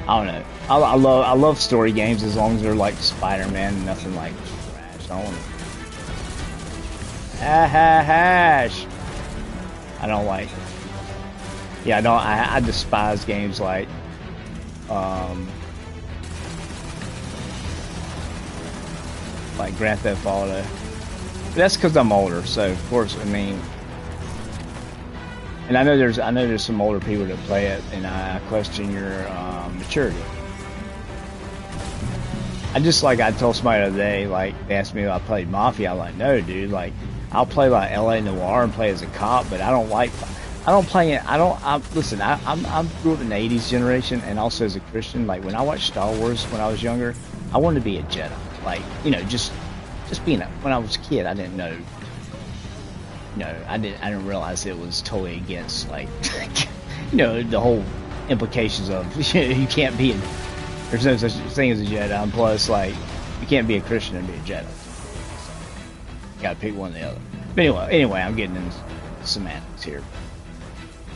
I don't know. I love story games as long as they're like Spider-Man and nothing like trash. I don't want to hash. I don't like. Yeah, no, I despise games like Grand Theft Auto. But that's because I'm older, so of course, I mean, and I know there's some older people that play it, and I question your maturity. I told somebody the other day, like, they asked me if I played Mafia. I'm like, no, dude, like, I'll play like LA Noire and play as a cop, but I don't play it. Listen, I grew up in the 80s generation, and also as a Christian, like, when I watched Star Wars when I was younger, I wanted to be a Jedi. Like, you know, just being when I was a kid, I didn't know, I didn't realize it was totally against, like, you know, the whole implications of, you can't be there's no such thing as a Jedi, and plus, like, you can't be a Christian and be a Jedi. You gotta pick one or the other. But anyway, I'm getting into semantics here.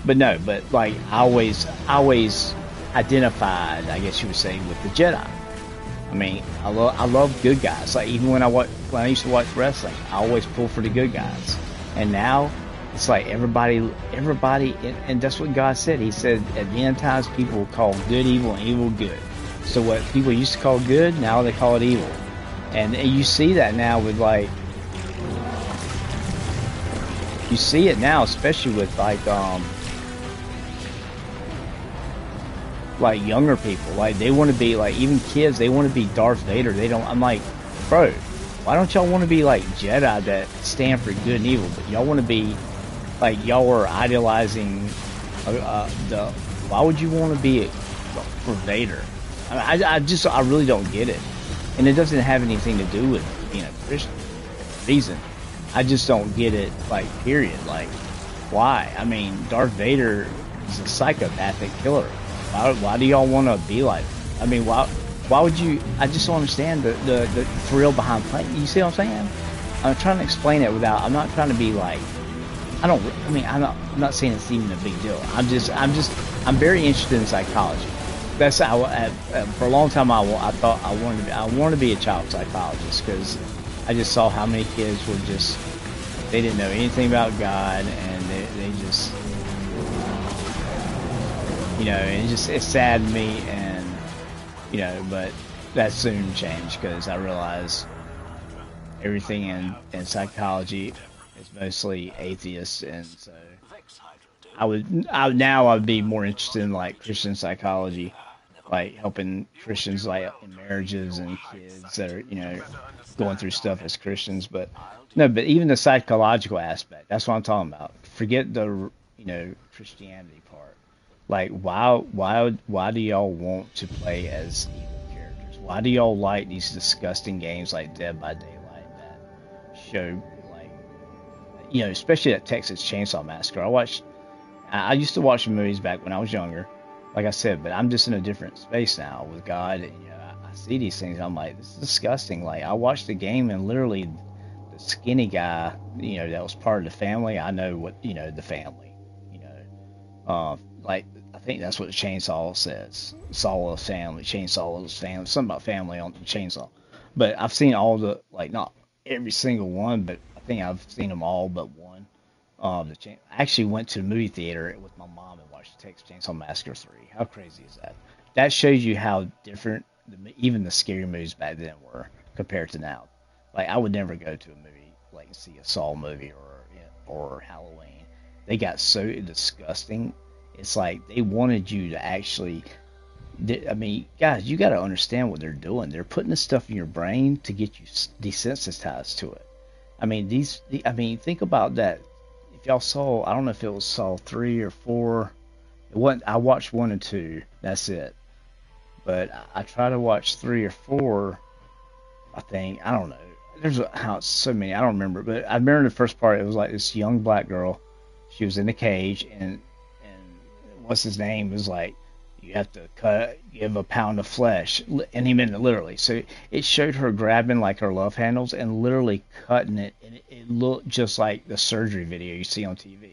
But no, like, I always identified, I guess you would say, with the Jedi. I mean, I love good guys. Like, even when I used to watch wrestling, I always pull for the good guys. And now it's like everybody, and that's what God said. He said at the end times people will call good evil and evil good. So what people used to call good, now they call it evil. And you see that now with, like, you see it now, especially with like younger people. Like, they want to be, like, even kids, they want to be Darth Vader. They don't. I'm like, bro, why don't y'all want to be like Jedi that stand for good and evil? But y'all want to be like, y'all are idolizing why would you want to be for Vader? I really don't get it, and it doesn't have anything to do with being a Christian reason. I just don't get it, like, period. Like, why? I mean, Darth Vader is a psychopathic killer. Why do y'all want to be like, I mean, why would you? I just don't understand the thrill behind playing. You see what I'm saying? I'm trying to explain it without, I'm not trying to be like, I'm not saying it's even a big deal. I'm very interested in psychology. That's for a long time I thought I wanted to be a child psychologist, because I just saw how many kids were just, they didn't know anything about God, and they just, you know, it saddened me, and, you know, but that soon changed because I realized everything in psychology is mostly atheist, and so now I'd be more interested in like Christian psychology, like helping Christians like in marriages and kids that are, you know, going through stuff as Christians. But no, but even the psychological aspect, that's what I'm talking about. Forget the, you know, Christianity part. Like why do y'all want to play as evil characters? Why do y'all like these disgusting games like Dead by Daylight that show like, you know, especially that Texas Chainsaw Massacre? I used to watch movies back when I was younger, like I said, but I'm just in a different space now with God. And, you know, I see these things. I'm like, this is disgusting. Like, I watched the game, and literally, the skinny guy, you know, that was part of the family. I know what, you know, the family, you know, like I think that's what the chainsaw says. Saw was family, chainsaw was family, something about family on the chainsaw. But I've seen all the, like, not every single one, but I think I've seen them all but one. I actually went to the movie theater with my mom and watched the Texas Chainsaw Massacre 3. How crazy is that? That shows you how different even the scary movies back then were compared to now. Like, I would never go to a movie like see a Saw movie or Halloween. They got so disgusting. It's like they wanted you to actually. I mean, guys, you got to understand what they're doing. They're putting this stuff in your brain to get you desensitized to it. I mean, think about that. If y'all saw, I don't know if it was Saw 3 or 4. It wasn't, I watched 1 and 2. That's it. But I try to watch 3 or 4. I think, I don't know. There's so many. I don't remember. But I remember the first part. It was like this young black girl. She was in a cage, and what's his name was like, you have to give a pound of flesh, and he meant it literally. So it showed her grabbing like her love handles and literally cutting it, and it looked just like the surgery video you see on TV.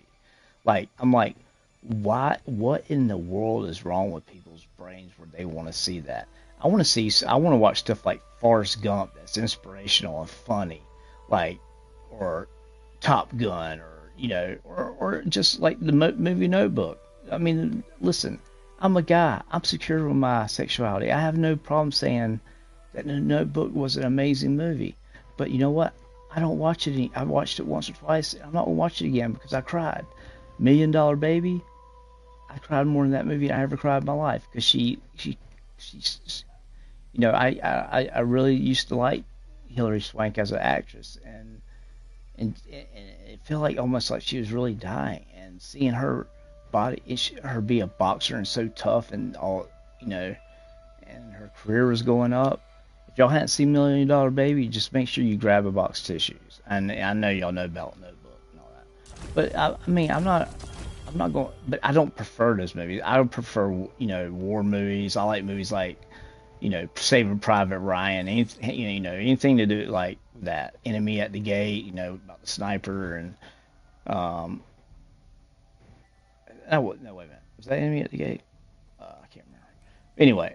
Like, I'm like, why? What in the world is wrong with people's brains where they want to see that? I want to watch stuff like Forrest Gump that's inspirational and funny, like, or Top Gun, or, you know, or just like the movie Notebook. I mean, listen. I'm a guy. I'm secure with my sexuality. I have no problem saying that The Notebook was an amazing movie. But you know what? I don't watch it. I watched it once or twice. I'm not going to watch it again because I cried. $1 Million Baby, I cried more in that movie than I ever cried in my life. Because she's, you know, I really used to like Hilary Swank as an actress. And it felt like almost like she was really dying. And seeing her body, her be a boxer and so tough and all, you know, and her career was going up. If y'all hadn't seen $1 Million Baby, just make sure you grab a box of tissues. And I know y'all know about Notebook and all that, but I mean, I'm not going. But I don't prefer those movies. I would prefer, you know, war movies. I like movies like, you know, Saving Private Ryan. You know, anything to do like that. Enemy at the Gate. You know, about the sniper and no, wait a minute. Was that Enemy at the Gate? I can't remember. Anyway,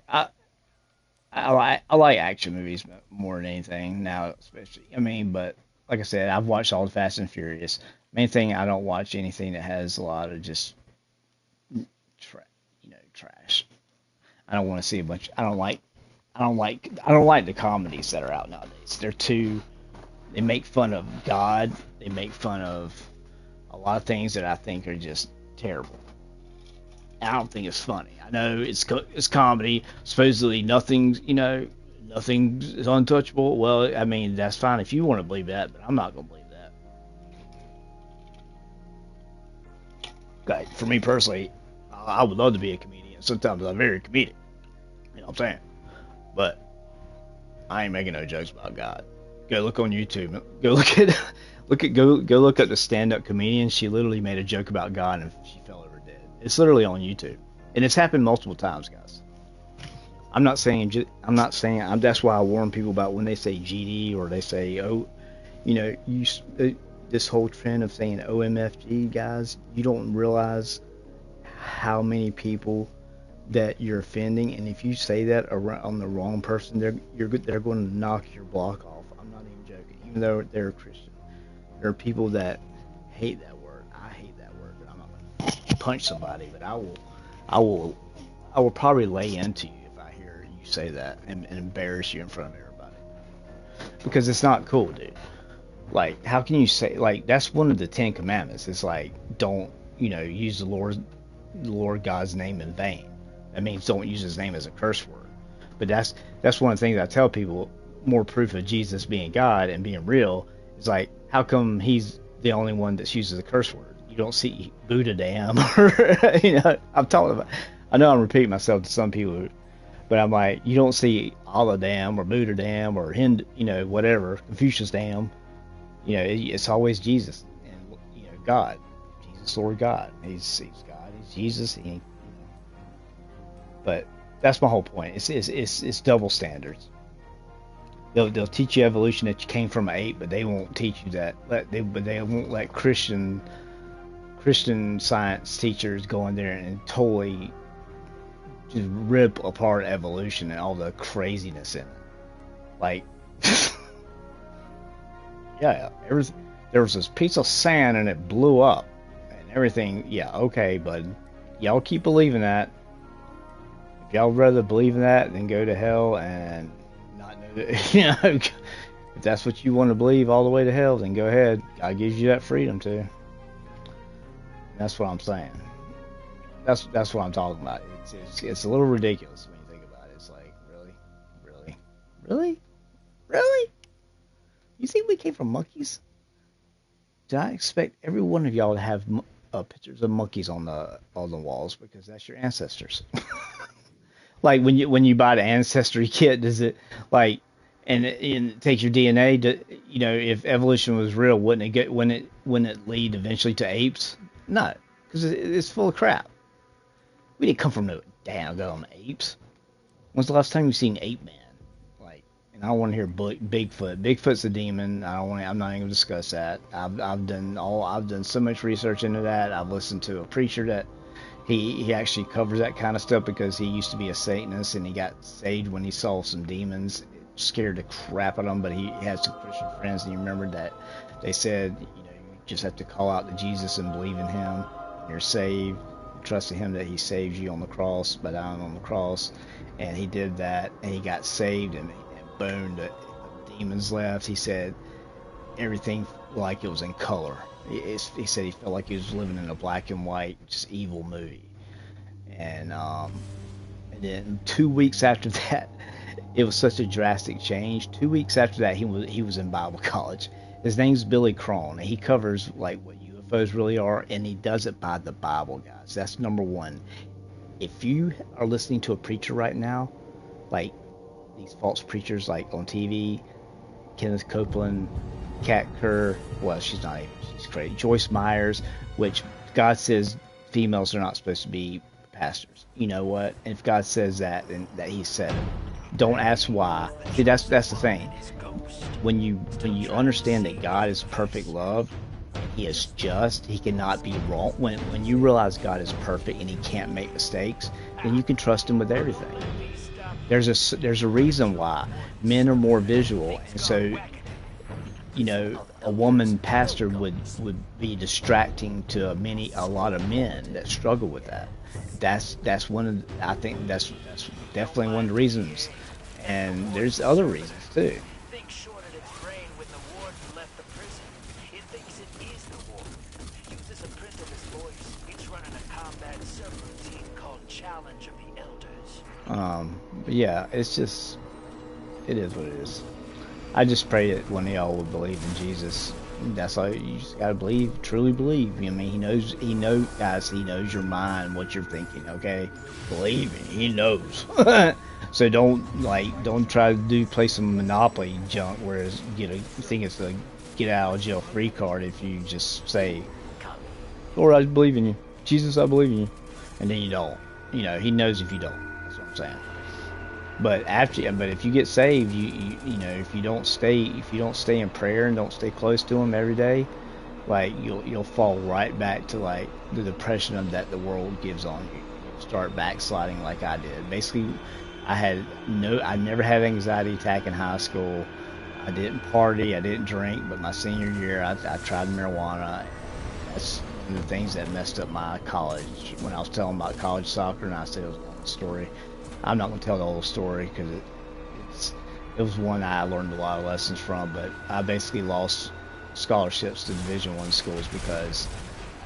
I like action movies more than anything now, especially. I mean, but like I said, I've watched all the Fast and Furious. Main thing, I don't watch anything that has a lot of just trash. I don't want to see a bunch. I don't like the comedies that are out nowadays. They make fun of God. They make fun of a lot of things that I think are just terrible. I don't think it's funny. I know it's comedy. Supposedly nothing's is untouchable. Well, I mean, that's fine if you want to believe that, but I'm not going to believe that. Okay, for me personally, I would love to be a comedian. Sometimes I'm very comedic. You know what I'm saying? But I ain't making no jokes about God. Go look on YouTube. Go look at the stand-up comedian. She literally made a joke about God and she fell over dead. It's literally on YouTube, and it's happened multiple times, guys. That's why I warn people about when they say GD or they say, oh, you know, this whole trend of saying OMFG, guys. You don't realize how many people that you're offending, and if you say that on the wrong person, they're going to knock your block off. I'm not even joking. even though they're Christian. There are people that hate that word. I hate that word, but I'm not gonna punch somebody. But I will probably lay into you if I hear you say that and embarrass you in front of everybody, because it's not cool, dude. Like, how can you say, like, that's one of the 10 Commandments. It's like, don't, use the Lord God's name in vain. That means don't use his name as a curse word. But that's one of the things I tell people. More proof of Jesus being God and being real is like, how come he's the only one that uses a curse word? You don't see Buddha damn, or I'm talking about. I know I'm repeating myself to some people, but I'm like, you don't see Allah damn or Buddha damn or Hindu, whatever, Confucius damn. It's always Jesus and God, Jesus, Lord God. He's God. He's Jesus. But that's my whole point. It's double standards. They'll teach you evolution, that you came from an ape, but they won't teach you that. They won't let Christian science teachers go in there and totally just rip apart evolution and all the craziness in it. Like, yeah, there was this piece of sand and it blew up and everything. Yeah, okay, but y'all keep believing that. If y'all rather believe in that than go to hell and not know that, if that's what you want to believe all the way to hell, then go ahead. God gives you that freedom to. That's what I'm saying. That's what I'm talking about. It's a little ridiculous when you think about it. It's like, really? You think we came from monkeys? Did I expect every one of y'all to have pictures of monkeys on the walls, because that's your ancestors? Like when you buy the ancestry kit, does it like and it takes your DNA to, if evolution was real, wouldn't it lead eventually to apes? No, because it's full of crap. We didn't come from no damn apes. When's the last time you've seen Ape Man? Like, and I don't want to hear Bigfoot. Bigfoot's a demon. I'm not even gonna discuss that. I've done so much research into that. I've listened to a preacher that he actually covers that kind of stuff, because he used to be a Satanist and he got saved when he saw some demons. It scared the crap out of him, but he had some Christian friends, and he remembered that they said, you just have to call out to Jesus and believe in him. You're saved. Trust in him that he saved you on the cross, by dying on the cross. And he did that, and he got saved, and boom, the demons left. He said everything like it was in color. He said he felt like he was living in a black and white, just evil movie. And then 2 weeks after that, it was such a drastic change. 2 weeks after that, he was in Bible college. His name's Billy Crone, and he covers like what UFOs really are, and he does it by the Bible, guys. That's number one. If you are listening to a preacher right now, like these false preachers like on TV, Kenneth Copeland, Kat Kerr, well, she's not even, she's crazy. Joyce Myers, which God says females are not supposed to be pastors. You know what? And if God says that, then that he said it. Don't ask why. See, that's the thing. When you understand that God is perfect love, he is just, he cannot be wrong. When you realize God is perfect and he can't make mistakes, then you can trust him with everything. There's a reason why men are more visual, and so a woman pastor would be distracting to a lot of men that struggle with that. That's one of, I think that's definitely one of the reasons, and there's other reasons too. But yeah, it's just, it is what it is. I just pray that one of y'all would believe in Jesus. That's all. You just gotta believe, truly believe. I mean, he knows, guys, he knows your mind, what you're thinking. Okay, believe me, he knows. So don't try to play some Monopoly junk, whereas you think it's a get out of jail free card if you just say, Lord, I believe in you, Jesus, I believe in you, and then you don't. He knows if you don't. That's what I'm saying. But if you get saved, if you don't stay in prayer and don't stay close to him every day, like you'll fall right back to like the depression that the world gives on you. You'll start backsliding like I did. Basically, I never had an anxiety attack in high school. I didn't party, I didn't drink, but my senior year I tried marijuana. That's one of the things that messed up my college. When I was telling about college soccer, and I said it was a long story. I'm not going to tell the whole story because it was one I learned a lot of lessons from. But I basically lost scholarships to Division I schools because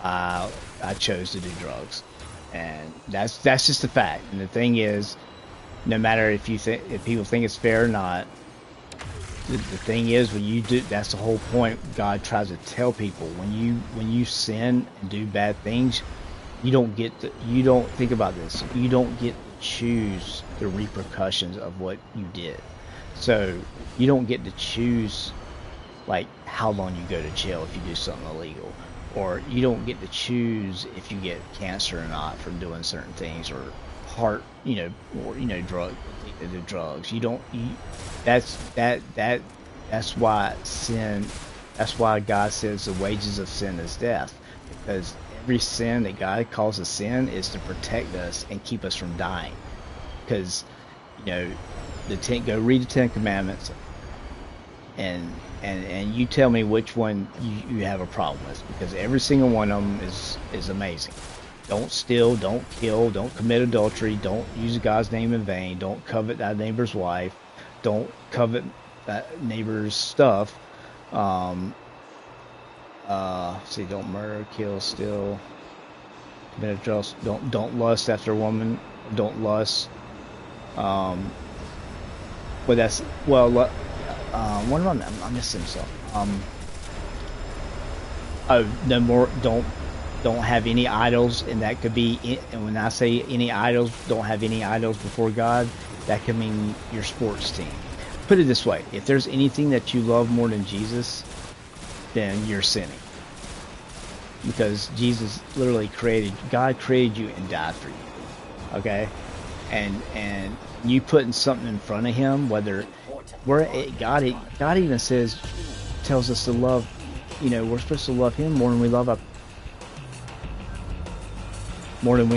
I chose to do drugs, and that's just a fact. And the thing is, no matter if people think it's fair or not, the thing is, when you do, that's the whole point. God tries to tell people when you sin and do bad things, you don't think about this. You don't get to choose the repercussions of what you did. So you don't get to choose like how long you go to jail if you do something illegal, or you don't get to choose if you get cancer or not from doing certain things, or heart, drugs. You don't. That's why sin. That's why God says the wages of sin is death, because every sin that God calls a sin is to protect us and keep us from dying. Because go read the Ten Commandments, and you tell me which one you have a problem with, because every single one of them is amazing. Don't steal, don't kill, don't commit adultery, don't use God's name in vain, don't covet thy neighbor's wife, don't covet that neighbor's stuff. Don't murder, kill, steal, commit adultery, don't lust after a woman, don't lust. What am I'm missing something. No more. Don't have any idols, and that could be. And when I say any idols, don't have any idols before God. That could mean your sports team. Put it this way: if there's anything that you love more than Jesus, then you're sinning. Because Jesus literally God created you and died for you. Okay, and you putting something in front of Him, God even tells us to love. We're supposed to love Him more than we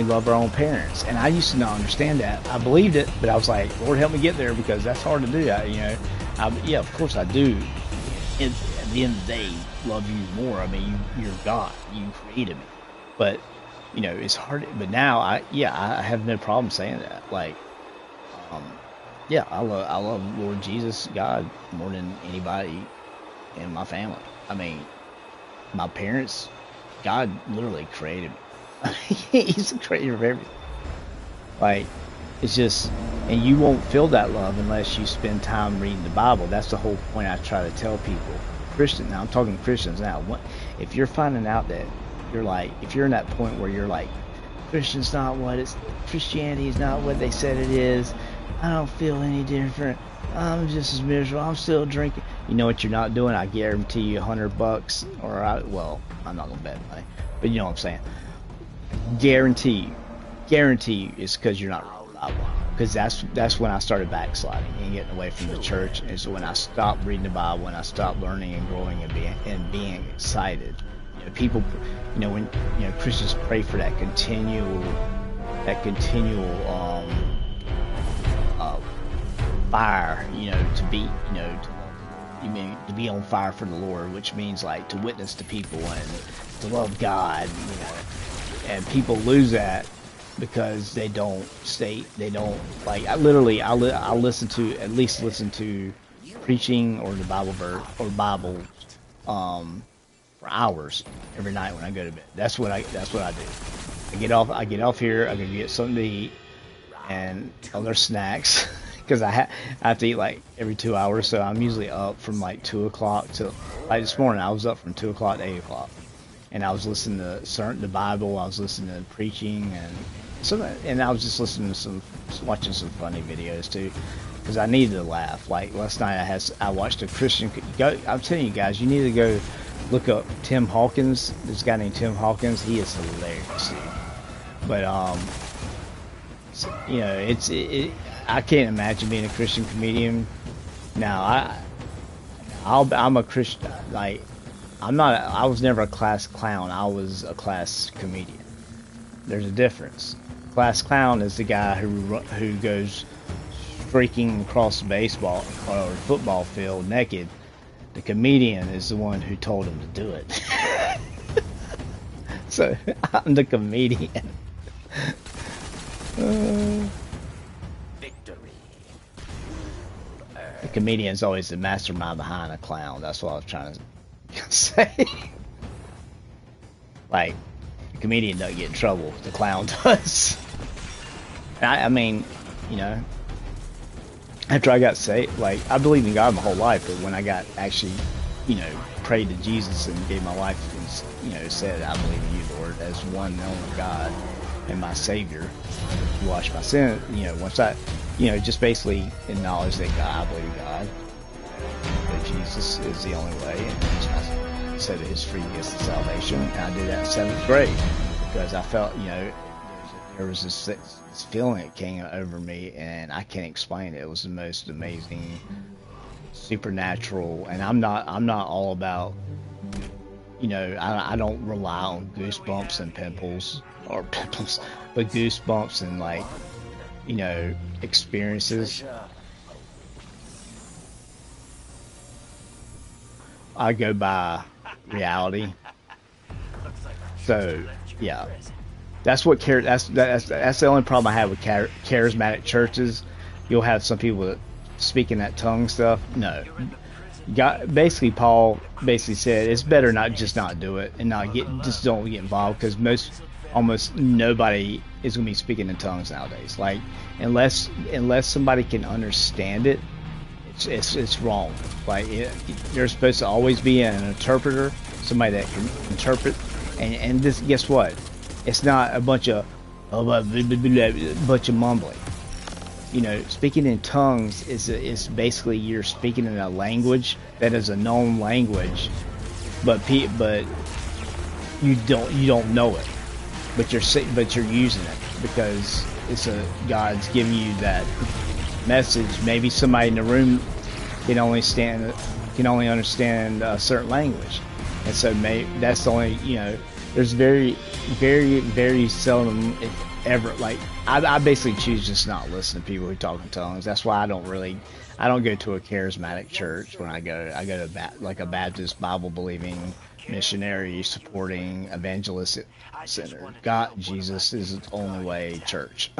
love our own parents. And I used to not understand that. I believed it, but I was like, Lord, help me get there, because that's hard to do. Yeah, of course I do. At the end of the day, love you more. I mean, you're God. You created me. But it's hard. But now I have no problem saying that. Like, I love Lord Jesus, God, more than anybody in my family. I mean, my parents, God literally created me. He's the creator of everything. Like, it's just, and you won't feel that love unless you spend time reading the Bible. That's the whole point I try to tell people. Now I'm talking to Christians now. If you're finding out that you're like, if you're in that point where you're like, Christianity is not what they said it is, I don't feel any different, I'm just as miserable, I'm still drinking. You know what you're not doing? I guarantee you $100, I'm not gonna bet money, but you know what I'm saying. Guarantee you it's because you're not reading the Bible. Because that's when I started backsliding and getting away from the church. And so when I stopped reading the Bible, when I stopped learning and growing and being excited. People, when Christians pray for that continual fire, to be, to be on fire for the Lord, which means like to witness to people and to love God, and people lose that because they don't like. I'll listen to preaching or the Bible verse or Bible for hours every night when I go to bed. That's what I do. I get off here, I can get something to eat and other snacks because I have to eat like every 2 hours, so I'm usually up from like 2 o'clock to, like this morning I was up from 2 o'clock to 8 o'clock, and I was listening to the Bible, I was listening to preaching, and I was just listening to watching some funny videos too, because I needed to laugh. Like last night I watched a Christian. I'm telling you guys, you need to go look up Tim Hawkins. This guy named Tim Hawkins. He is hilarious. But I can't imagine being a Christian comedian. Now I'm a Christian. Like I was never a class clown. I was a class comedian. There's a difference. Class clown is the guy who goes freaking across the baseball or football field naked, the comedian is the one who told him to do it. So I'm the comedian. Victory. The comedian's always the mastermind behind a clown. That's what I was trying to say. Like, the comedian doesn't get in trouble. The clown does. I mean, you know, after I got saved, like, I believed in God my whole life, but when I got actually, you know, prayed to Jesus and gave my life and, you know, said, I believe in you, Lord, as one and only God and my Savior, to wash my sin, you know, once I, you know, just basically acknowledge that God, I believe in God, that Jesus is the only way, and I said that His free gift of salvation, and I did that in 7th grade, because I felt, you know, there was this feeling that came over me, and I can't explain it. It was the most amazing, supernatural, and I'm not all about, you know, I don't rely on goosebumps and pimples, but goosebumps and, like, you know, experiences. I go by reality. So yeah, that's what that's the only problem I have with charismatic churches. You'll have some people that speak in that tongue stuff. No, God, basically Paul basically said it's better not do it and don't get involved, because almost nobody is going to be speaking in tongues nowadays. Like, unless somebody can understand it, it's wrong. Like, there's supposed to always be an interpreter, somebody that can interpret. And this, guess what? It's not a bunch of mumbling. You know, speaking in tongues is basically you're speaking in a language that is a known language, but you don't know it, but you're using it because God's giving you that message. Maybe somebody in the room can only understand a certain language, and so that's the only, you know. There's very, very, very seldom, if ever, like, I basically choose just not listen to people who talk in tongues. That's why I don't go to a charismatic church. When I go to like a Baptist Bible believing missionary supporting evangelist center. God, Jesus is the only way church.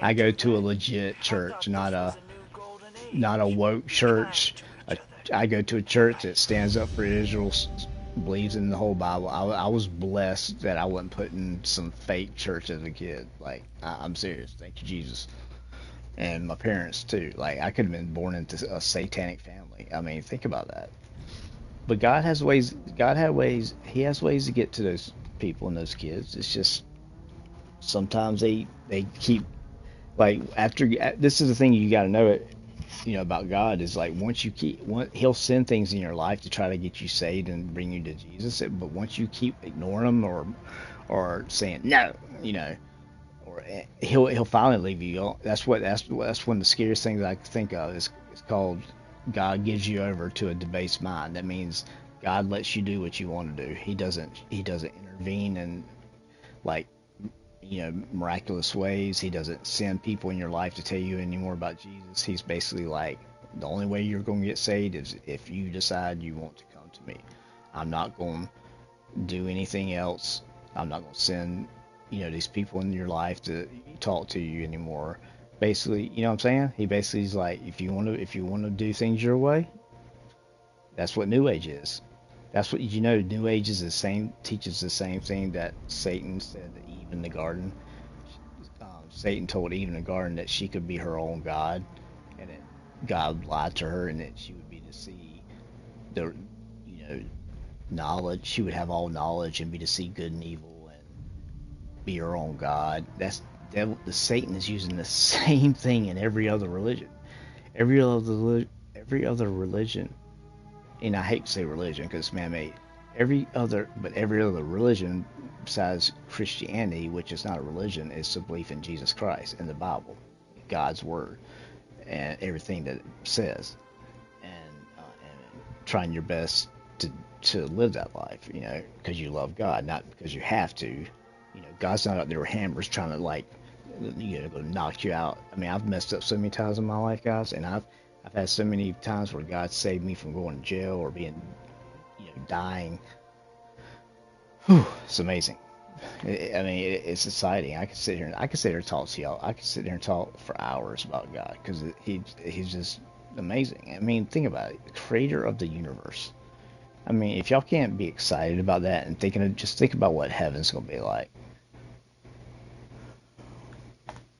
I go to a legit church, not a woke church. I go to a church that stands up for Israel, believes in the whole Bible. I was blessed that I wasn't put in some fake church as a kid. Like, I'm serious. Thank you, Jesus. And my parents too. Like, I could have been born into a satanic family. I mean, think about that. But God has ways. He has ways to get to those people and those kids. It's just sometimes they keep, like, after. This is the thing you got to know it. You know, about God is, like, He'll send things in your life to try to get you saved and bring you to Jesus. But once you keep ignoring them or saying no, you know, or he'll finally leave you. That's one of the scariest things I can think of. It's called God gives you over to a debased mind. That means God lets you do what you want to do. He doesn't intervene in, like, you know, miraculous ways. He doesn't send people in your life to tell you any more about Jesus. He's basically like, the only way you're going to get saved is if you decide you want to come to me. I'm not going to do anything else. I'm not going to send, you know, these people in your life to talk to you anymore. Basically, you know what I'm saying? He basically is like, if you want to do things your way, that's what New Age is. That's what, you know, New Age is teaches the same thing that Satan said to Eve in the garden. Satan told Eve in the garden that she could be her own God, and that God lied to her, and that she would be to see the, you know, knowledge. She would have all knowledge and be to see good and evil and be her own God. That's devil. The Satan is using the same thing in every other religion. Every other religion. And I hate to say religion because it's man-made. Every other religion besides Christianity, which is not a religion, is the belief in Jesus Christ and the Bible, God's word, and everything that it says, and trying your best to live that life, you know, because you love God, not because you have to. You know, God's not out there with hammers trying to, like, go knock you out. I mean, I've messed up so many times in my life, guys, and I've had so many times where God saved me from going to jail or being, dying. Whew, it's amazing. I mean, it's exciting. I could sit here and talk to y'all. I could sit here and talk for hours about God because he's just amazing. I mean, think about it, the creator of the universe. I mean, if y'all can't be excited about that and just think about what heaven's gonna be like.